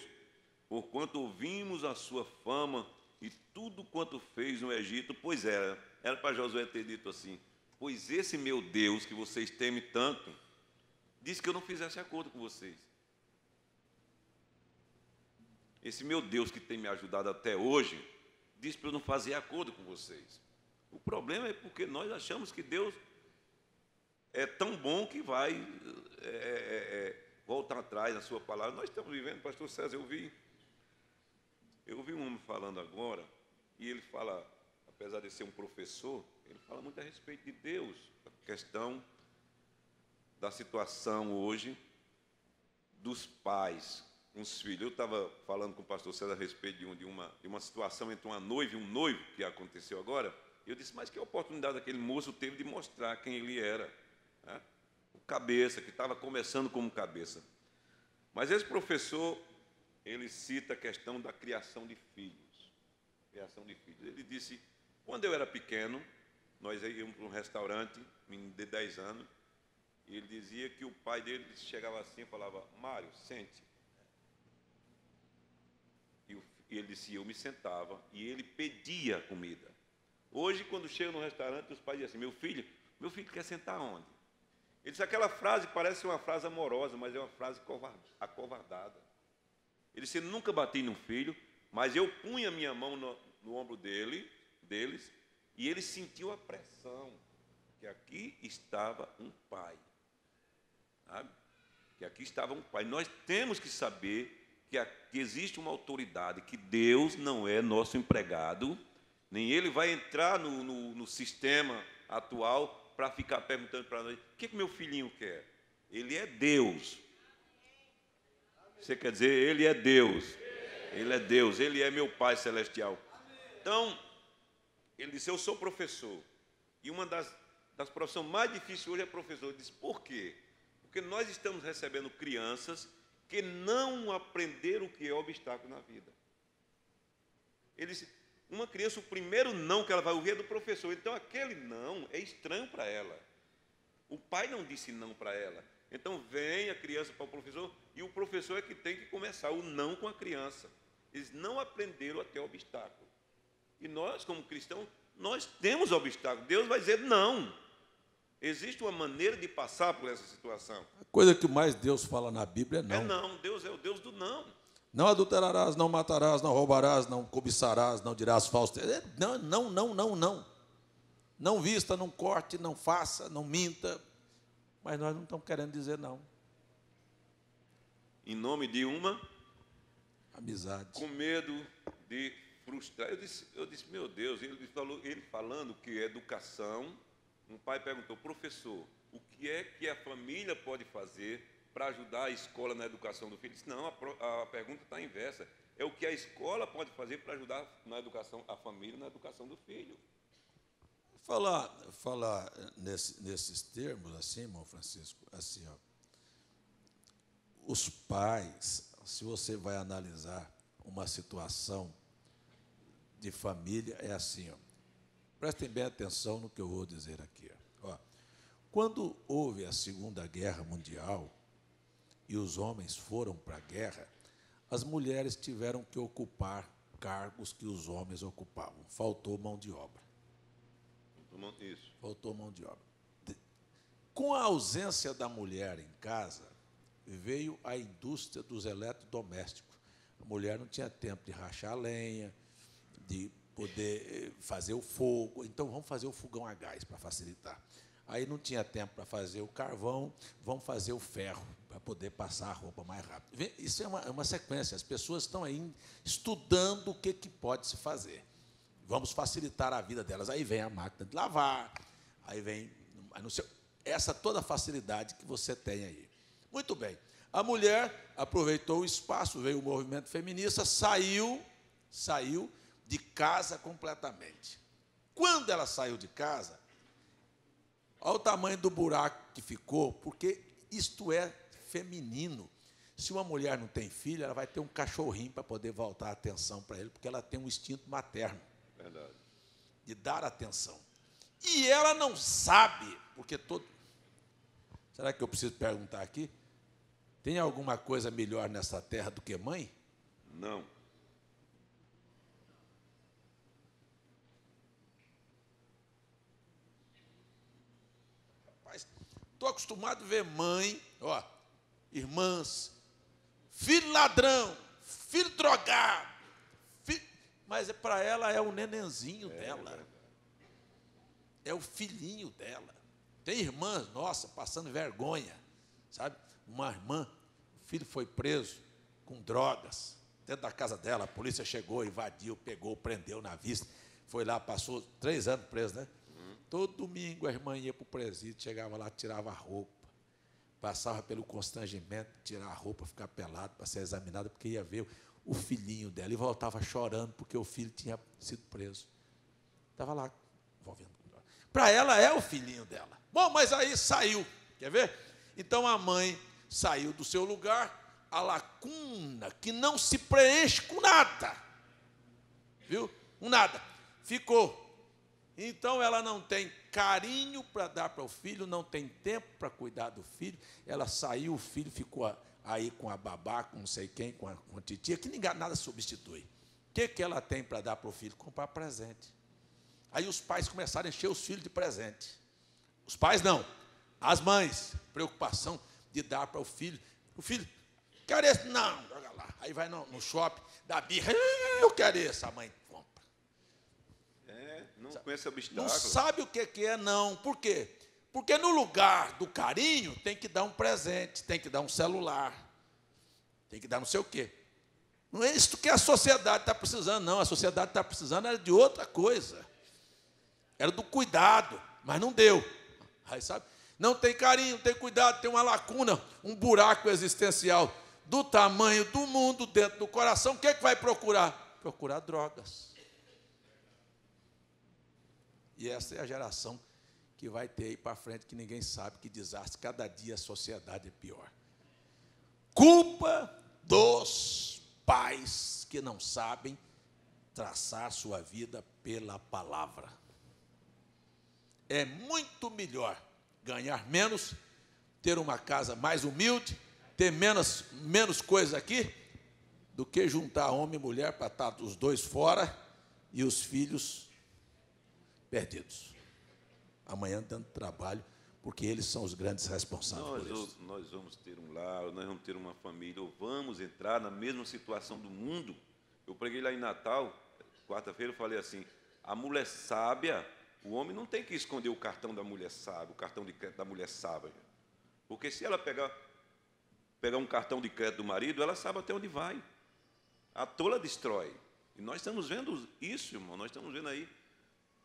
S4: porquanto ouvimos a sua fama e tudo quanto fez no Egito. Pois era para Josué ter dito assim, pois esse meu Deus que vocês temem tanto, disse que eu não fizesse acordo com vocês. Esse meu Deus que tem me ajudado até hoje, disse para eu não fazer acordo com vocês. O problema é porque nós achamos que Deus é tão bom que vai voltar atrás na sua palavra. Nós estamos vivendo, pastor César, eu vi um homem falando agora, e ele fala, apesar de ser um professor, ele fala muito a respeito de Deus, a questão da situação hoje dos pais com os filhos. Eu estava falando com o pastor César a respeito de uma situação entre uma noiva e um noivo, que aconteceu agora, e eu disse, mas que oportunidade aquele moço teve de mostrar quem ele era, né? O cabeça, que estava começando como cabeça. Mas esse professor, ele cita a questão da criação de filhos. Ele disse, quando eu era pequeno, nós íamos para um restaurante, menino de 10 anos, e ele dizia que o pai dele chegava assim e falava, Mário, sente. E ele disse, eu me sentava, e ele pedia comida. Hoje, quando chega no restaurante, os pais dizem assim, meu filho quer sentar onde? Ele disse, aquela frase parece uma frase amorosa, mas é uma frase acovardada. Ele disse, nunca bati num filho, mas eu punha minha mão no ombro deles, e ele sentiu a pressão, que aqui estava um pai. Sabe? Que aqui estava um pai. Nós temos que saber que existe uma autoridade, que Deus não é nosso empregado, nem Ele vai entrar no sistema atual para ficar perguntando para nós, o que meu filhinho quer? Ele é Deus. Você quer dizer, Ele é Deus. Ele é Deus, Ele é meu Pai celestial. Então, ele disse, eu sou professor. E uma das profissões mais difíceis hoje é professor. Ele disse, por quê? Porque nós estamos recebendo crianças que não aprenderam o que é obstáculo na vida. Ele disse, uma criança, o primeiro não que ela vai ouvir é do professor. Então, aquele não é estranho para ela. O pai não disse não para ela. Então, vem a criança para o professor e o professor é que tem que começar o não com a criança. Eles não aprenderam a ter obstáculo. E nós, como cristãos, nós temos obstáculo. Deus vai dizer não. Existe uma maneira de passar por essa situação.
S1: A coisa que mais Deus fala na Bíblia é não.
S4: É não. Deus é o Deus do não.
S1: Não adulterarás, não matarás, não roubarás, não cobiçarás, não dirás falso. Não, não, não, não, não. Não vista, não corte, não faça, não minta. Mas nós não estamos querendo dizer não.
S4: Em nome de uma
S1: amizade.
S4: Com medo de frustrar. Eu disse, meu Deus, ele falando que educação. Um pai perguntou, professor, o que é que a família pode fazer para ajudar a escola na educação do filho? Ele disse, não, a pergunta está inversa. É o que a escola pode fazer para ajudar na educação, a família na educação do filho.
S1: Falar nesses termos, assim, irmão Francisco, assim, ó, os pais, se você vai analisar uma situação de família, é assim, ó, prestem bem atenção no que eu vou dizer aqui. Ó. Quando houve a Segunda Guerra Mundial e os homens foram para a guerra, as mulheres tiveram que ocupar cargos que os homens ocupavam. Faltou mão de obra.
S4: Isso.
S1: Faltou mão de obra. Com a ausência da mulher em casa, veio a indústria dos eletrodomésticos. A mulher não tinha tempo de rachar a lenha, de poder fazer o fogo. Então, vamos fazer o fogão a gás para facilitar. Aí não tinha tempo para fazer o carvão, vamos fazer o ferro para poder passar a roupa mais rápido. Isso é uma sequência. As pessoas estão aí estudando o que pode se fazer. Vamos facilitar a vida delas. Aí vem a máquina de lavar, aí vem essa toda a facilidade que você tem aí. Muito bem. A mulher aproveitou o espaço, veio o movimento feminista, saiu de casa completamente. Quando ela saiu de casa, olha o tamanho do buraco que ficou, porque isto é feminino. Se uma mulher não tem filho, ela vai ter um cachorrinho para poder voltar a atenção para ele, porque ela tem um instinto materno.
S4: Verdade.
S1: De dar atenção. E ela não sabe, porque todo... Será que eu preciso perguntar aqui? Tem alguma coisa melhor nessa terra do que mãe?
S4: Não.
S1: Rapaz, estou acostumado a ver mãe, ó, irmãs, filho ladrão, filho drogado, mas para ela é o nenenzinho dela. É o filhinho dela. Tem irmãs, nossa, passando vergonha, sabe? Uma irmã, o filho foi preso com drogas dentro da casa dela. A polícia chegou, invadiu, pegou, prendeu na vista. Foi lá, passou 3 anos preso, né? Todo domingo a irmã ia para o presídio, chegava lá, tirava a roupa, passava pelo constrangimento, tirar a roupa, ficar pelado para ser examinada, porque ia ver o filhinho dela, e voltava chorando porque o filho tinha sido preso. Estava lá, envolvendo. Para ela é o filhinho dela. Bom, mas aí saiu, quer ver? Então a mãe saiu do seu lugar, a lacuna que não se preenche com nada, viu? Com nada. Ficou. Então ela não tem carinho para dar para o filho, não tem tempo para cuidar do filho. Ela saiu, o filho ficou aí com a babá, com não sei quem, com a titia, que ninguém nada substitui. O que ela tem para dar para o filho? Comprar presente. Aí os pais começaram a encher os filhos de presente. Os pais não, as mães, preocupação de dar para o filho. O filho, quero esse? Não, joga lá. Aí vai no shopping, dá birra, eu quero esse, a mãe compra.
S4: Não conhece obstáculo.
S1: Não sabe o que é não. Por quê? Porque no lugar do carinho tem que dar um presente, tem que dar um celular, tem que dar não sei o quê. Não é isso que a sociedade está precisando, não. A sociedade está precisando era de outra coisa. Era do cuidado, mas não deu. Aí, sabe? Não tem carinho, não tem cuidado, tem uma lacuna, um buraco existencial. do tamanho do mundo dentro do coração, o que vai procurar? Procurar drogas. E essa é a geração que vai ter aí para frente, que ninguém sabe que desastre. Cada dia a sociedade é pior. Culpa dos pais que não sabem traçar sua vida pela palavra. É muito melhor ganhar menos, ter uma casa mais humilde, ter menos coisas aqui, do que juntar homem e mulher para estar os dois fora e os filhos perdidos. Amanhã dando trabalho, porque eles são os grandes responsáveis por isso.
S4: Nós vamos ter um lar, nós vamos ter uma família, ou vamos entrar na mesma situação do mundo. Eu preguei lá em Natal, quarta-feira, eu falei assim, a mulher sábia, o homem não tem que esconder o cartão da mulher sábia, o cartão de crédito da mulher sábia. Porque se ela pegar um cartão de crédito do marido, ela sabe até onde vai. A tola destrói. E nós estamos vendo isso, irmão, nós estamos vendo aí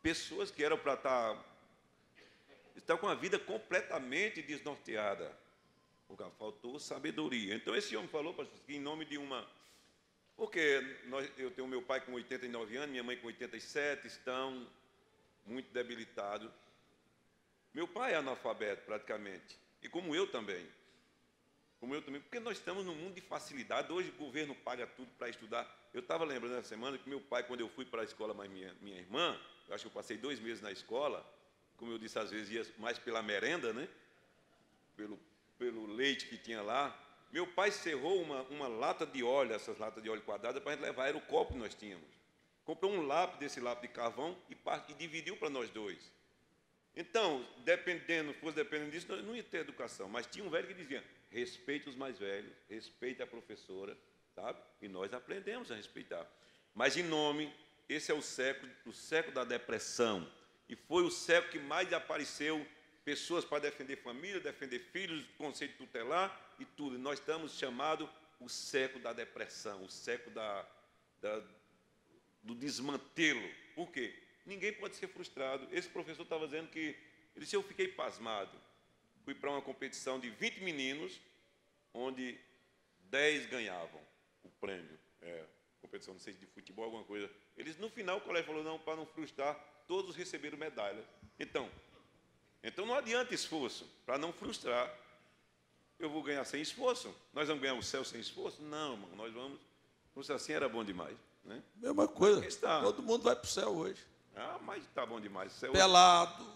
S4: pessoas que eram para estar com a vida completamente desnorteada, porque faltou sabedoria. Então, esse homem falou, pastor, que em nome de uma... Porque eu tenho meu pai com 89 anos, minha mãe com 87, estão muito debilitados. Meu pai é analfabeto, praticamente, e como eu também, porque nós estamos num mundo de facilidade. Hoje o governo paga tudo para estudar. Eu estava lembrando essa semana que meu pai, quando eu fui para a escola, mas minha irmã, eu acho que eu passei 2 meses na escola, como eu disse, às vezes ia mais pela merenda, né? Pelo leite que tinha lá. Meu pai cerrou uma lata de óleo, essas latas de óleo quadradas, para a gente levar, era o copo que nós tínhamos. Comprou um lápis desse lápis de carvão e dividiu para nós dois. Então, fosse dependendo disso, nós não ia ter educação. Mas tinha um velho que dizia, respeite os mais velhos, respeite a professora, sabe? E nós aprendemos a respeitar. Mas em nome, esse é o século da depressão. E foi o século que mais apareceu pessoas para defender família, defender filhos, conceito tutelar e tudo. E nós estamos chamados o século da depressão, o século do desmantelo. Por quê? Ninguém pode ser frustrado. Esse professor estava dizendo que... Ele disse, eu fiquei pasmado. Fui para uma competição de 20 meninos, onde 10 ganhavam o prêmio. Competição, não sei, de futebol, alguma coisa. Eles, no final, o colégio falou, não, para não frustrar, todos receberam medalha. Então não adianta esforço. Para não frustrar, eu vou ganhar sem esforço. Nós vamos ganhar o céu sem esforço? Não, irmão, nós vamos... Se assim era bom demais. Né?
S1: Mesma coisa, todo mundo vai para o céu hoje.
S4: Mas está bom demais. Céu
S1: pelado,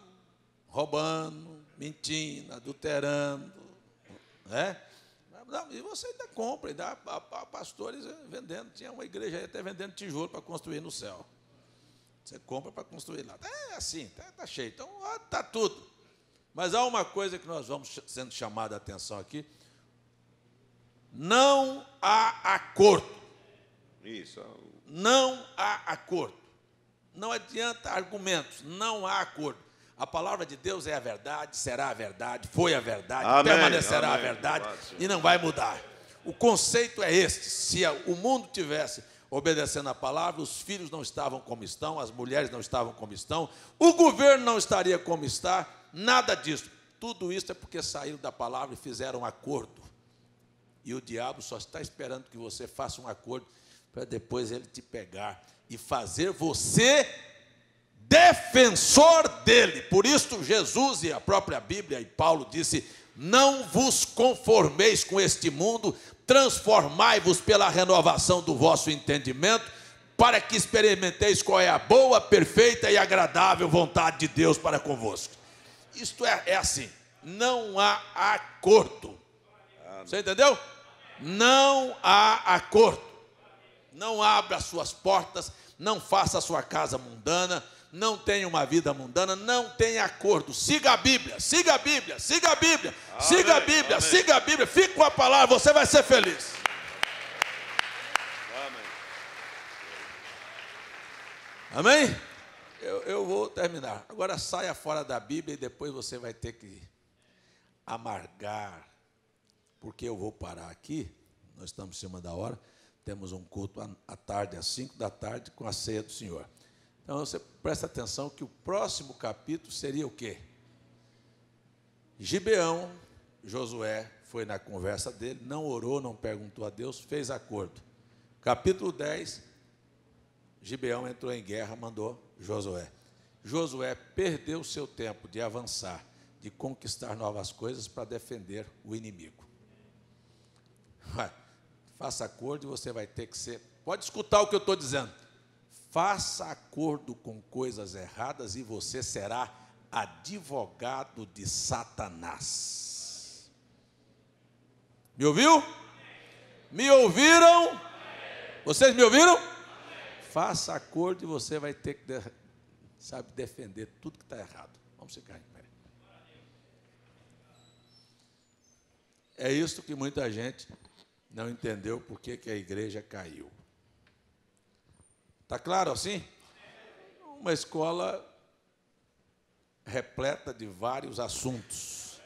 S1: roubando, mentindo, adulterando. Né? E você ainda compra, ainda há pastores vendendo. Tinha uma igreja aí até vendendo tijolo para construir no céu. Você compra para construir lá. É assim, está cheio. Então, está tudo. Mas há uma coisa que nós vamos sendo chamados a atenção aqui. Não há acordo.
S4: Isso.
S1: Não há acordo. Não adianta argumentos, não há acordo. A palavra de Deus é a verdade, será a verdade, foi a verdade, amém, permanecerá amém, a verdade e não vai mudar. O conceito é este: se o mundo tivesse obedecendo a palavra, os filhos não estavam como estão, as mulheres não estavam como estão, o governo não estaria como está, nada disso. Tudo isso é porque saíram da palavra e fizeram um acordo. E o diabo só está esperando que você faça um acordo para depois ele te pegar e fazer você defensor dele. Por isso Jesus e a própria Bíblia e Paulo disse, não vos conformeis com este mundo, transformai-vos pela renovação do vosso entendimento, para que experimenteis qual é a boa, perfeita e agradável vontade de Deus para convosco. Isto é assim, não há acordo. Você entendeu? Não há acordo. Não abra as suas portas, não faça a sua casa mundana, não tenha uma vida mundana, não tenha acordo. Siga a Bíblia, siga a Bíblia, siga a Bíblia, amém, siga a Bíblia, amém. Siga a Bíblia, fique com a palavra, você vai ser feliz. Amém? Eu vou terminar. Agora saia fora da Bíblia e depois você vai ter que amargar, porque eu vou parar aqui, nós estamos em cima da hora. Temos um culto à tarde, às 5 da tarde, com a ceia do Senhor. Então, você presta atenção que o próximo capítulo seria o quê? Gibeão, Josué foi na conversa dele, não orou, não perguntou a Deus, fez acordo. Capítulo 10, Gibeão entrou em guerra, mandou Josué. Josué perdeu o seu tempo de avançar, de conquistar novas coisas para defender o inimigo. Faça acordo e você vai ter que ser... Pode escutar o que eu estou dizendo. Faça acordo com coisas erradas e você será advogado de Satanás. Me ouviu? Me ouviram? Vocês me ouviram? Faça acordo e você vai ter que, defender tudo que está errado. Vamos ficar em pé. É isso que muita gente não entendeu por que a igreja caiu. Está claro assim? Uma escola repleta de vários assuntos,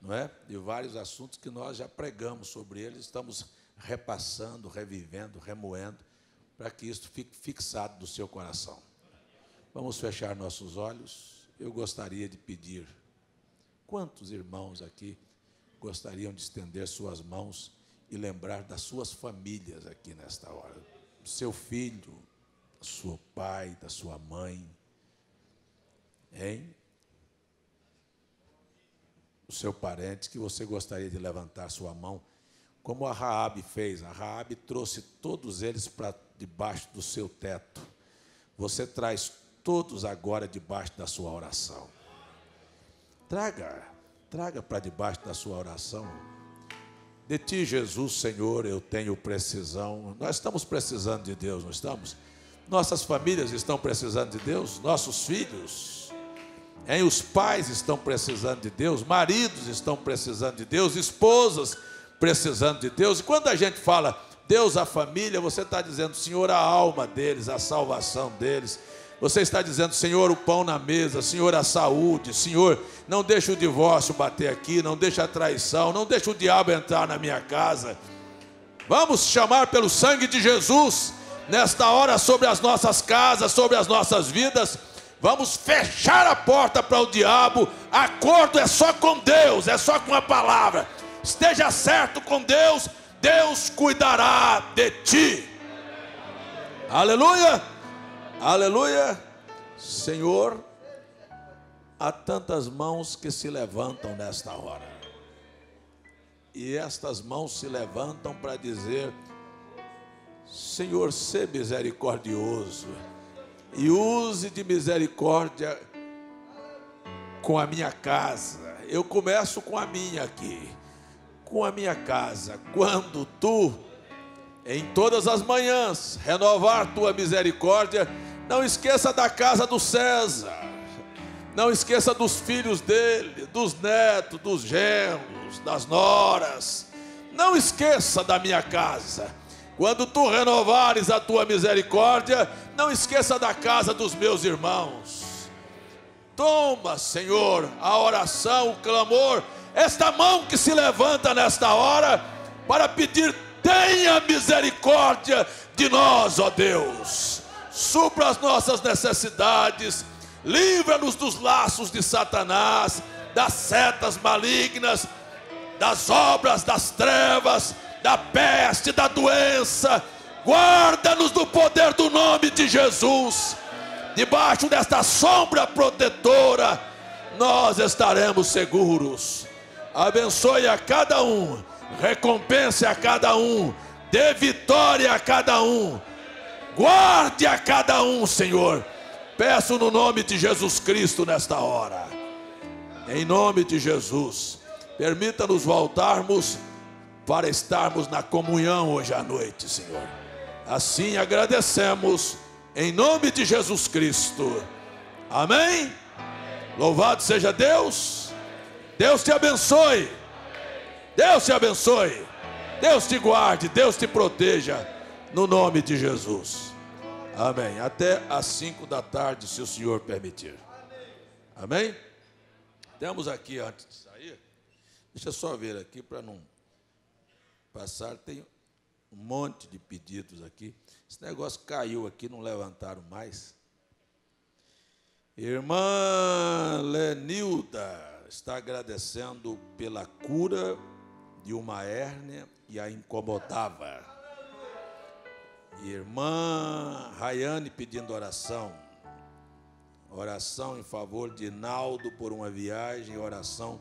S1: não é? De vários assuntos que nós já pregamos sobre eles, estamos repassando, revivendo, remoendo, para que isso fique fixado no seu coração. Vamos fechar nossos olhos. Eu gostaria de pedir, quantos irmãos aqui gostariam de estender suas mãos e lembrar das suas famílias aqui nesta hora? Do seu filho, do seu pai, da sua mãe, hein? O seu parente, que você gostaria de levantar sua mão, como a Raabe fez. A Raabe trouxe todos eles para debaixo do seu teto. Você traz todos agora debaixo da sua oração. Traga para debaixo da sua oração. De ti, Jesus, Senhor, eu tenho precisão. Nós estamos precisando de Deus, não estamos? Nossas famílias estão precisando de Deus, nossos filhos, os pais estão precisando de Deus, maridos estão precisando de Deus, esposas precisando de Deus. E quando a gente fala Deus, a família, você está dizendo, Senhor, a alma deles, a salvação deles. Você está dizendo, Senhor, o pão na mesa, Senhor, a saúde, Senhor, não deixa o divórcio bater aqui, não deixa a traição, não deixa o diabo entrar na minha casa. Vamos chamar pelo sangue de Jesus, nesta hora, sobre as nossas casas, sobre as nossas vidas. Vamos fechar a porta para o diabo. Acordo é só com Deus, é só com a palavra. Esteja certo com Deus, Deus cuidará de ti. Aleluia, aleluia. Senhor, há tantas mãos que se levantam nesta hora, e estas mãos se levantam para dizer, Senhor, sê misericordioso e use de misericórdia com a minha casa. Eu começo com a minha aqui, com a minha casa. Quando tu, em todas as manhãs, renovar tua misericórdia, não esqueça da casa do César, não esqueça dos filhos dele, dos netos, dos genros, das noras. Não esqueça da minha casa. Quando tu renovares a tua misericórdia, não esqueça da casa dos meus irmãos. Toma, Senhor, a oração, o clamor, esta mão que se levanta nesta hora para pedir, tenha misericórdia de nós, ó Deus. Supra as nossas necessidades, livra-nos dos laços de Satanás, das setas malignas, das obras das trevas, da peste, da doença. Guarda-nos do poder do nome de Jesus. Debaixo desta sombra protetora, nós estaremos seguros. Abençoe a cada um, recompense a cada um, dê vitória a cada um, guarde a cada um, Senhor. Peço no nome de Jesus Cristo nesta hora, em nome de Jesus. Permita-nos voltarmos para estarmos na comunhão hoje à noite, Senhor. Assim agradecemos, em nome de Jesus Cristo. Amém? Louvado seja Deus. Deus te abençoe. Deus te abençoe. Deus te guarde, Deus te proteja, no nome de Jesus. Amém. Até às 5 da tarde, se o Senhor permitir. Amém? Temos aqui, antes de sair, deixa eu só ver aqui para não passar, tem um monte de pedidos aqui. Esse negócio caiu aqui, não levantaram mais. Irmã Lenilda está agradecendo pela cura de uma hérnia que a incomodava. Irmã Rayane pedindo oração. Oração em favor de Naldo por uma viagem. Oração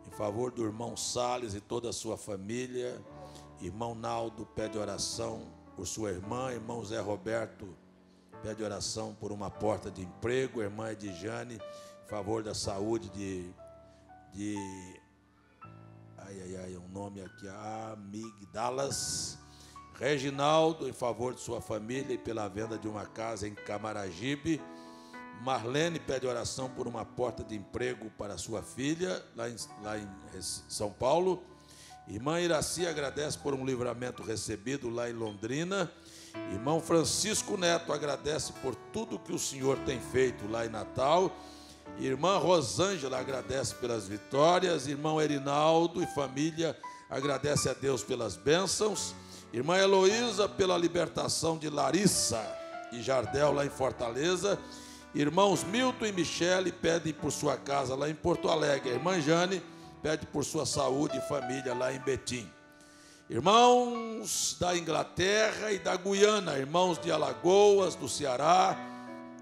S1: em favor do irmão Salles e toda a sua família. Irmão Naldo pede oração por sua irmã. Irmão Zé Roberto pede oração por uma porta de emprego. Irmã Edjane, em favor da saúde um nome aqui, Amigdalas. Reginaldo, em favor de sua família e pela venda de uma casa em Camaragibe. Marlene pede oração por uma porta de emprego para sua filha, lá em São Paulo. Irmã Iraci agradece por um livramento recebido lá em Londrina. Irmão Francisco Neto agradece por tudo que o Senhor tem feito lá em Natal. Irmã Rosângela agradece pelas vitórias. Irmão Erinaldo e família agradece a Deus pelas bênçãos. Irmã Heloísa pela libertação de Larissa e Jardel lá em Fortaleza. Irmãos Milton e Michele pedem por sua casa lá em Porto Alegre. A irmã Jane pede por sua saúde e família lá em Betim. Irmãos da Inglaterra e da Guiana, irmãos de Alagoas, do Ceará,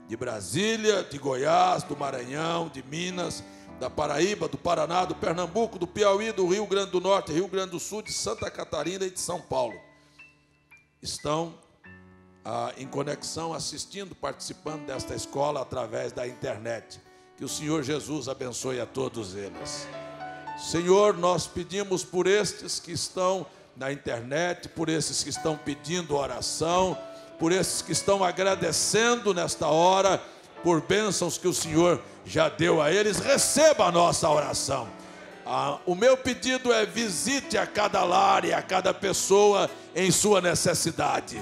S1: de Brasília, de Goiás, do Maranhão, de Minas, da Paraíba, do Paraná, do Pernambuco, do Piauí, do Rio Grande do Norte, Rio Grande do Sul, de Santa Catarina e de São Paulo. Estão em conexão, assistindo, participando desta escola através da internet. Que o Senhor Jesus abençoe a todos eles. Senhor, nós pedimos por estes que estão na internet, por esses que estão pedindo oração, por esses que estão agradecendo nesta hora, por bênçãos que o Senhor já deu a eles. Receba a nossa oração. O meu pedido é: visite a cada lar e a cada pessoa em sua necessidade.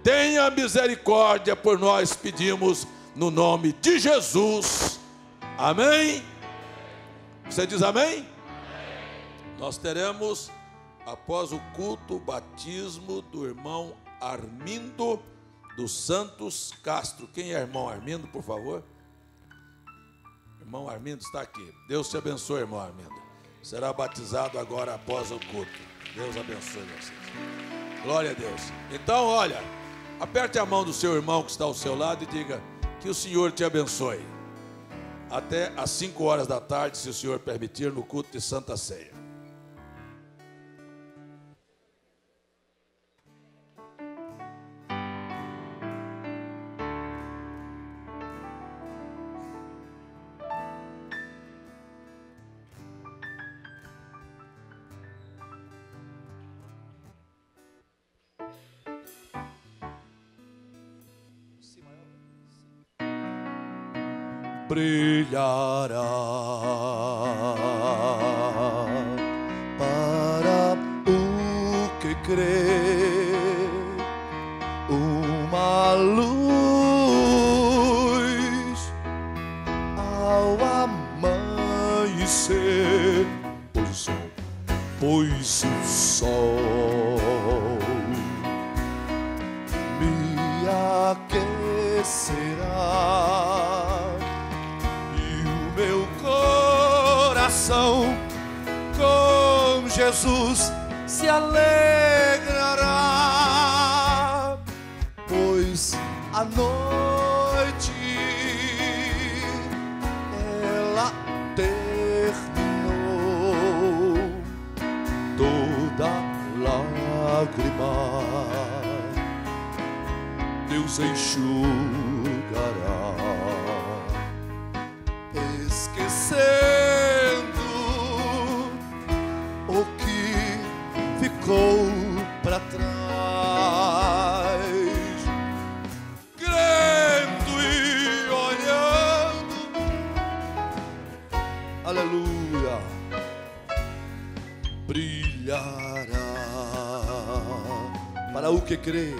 S1: Tenha misericórdia por nós, pedimos no nome de Jesus. Amém? Você diz amém? Nós teremos, após o culto, o batismo do irmão Armindo dos Santos Castro. Quem é irmão Armindo, por favor? Irmão Armindo está aqui. Deus te abençoe, irmão Armindo. Será batizado agora após o culto. Deus abençoe vocês. Glória a Deus. Então, olha, aperte a mão do seu irmão que está ao seu lado e diga: que o Senhor te abençoe. Até às 5 horas da tarde, se o Senhor permitir, no culto de Santa Ceia.
S5: Brilhará para o que crê uma luz ao amanhecer, pois o sol me aquecerá. Meu coração com Jesus se alegrará, pois a noite ela terminou, toda lágrima Deus enxugará. Esquecendo o que ficou para trás, crendo e olhando, aleluia, brilhará para o que crê.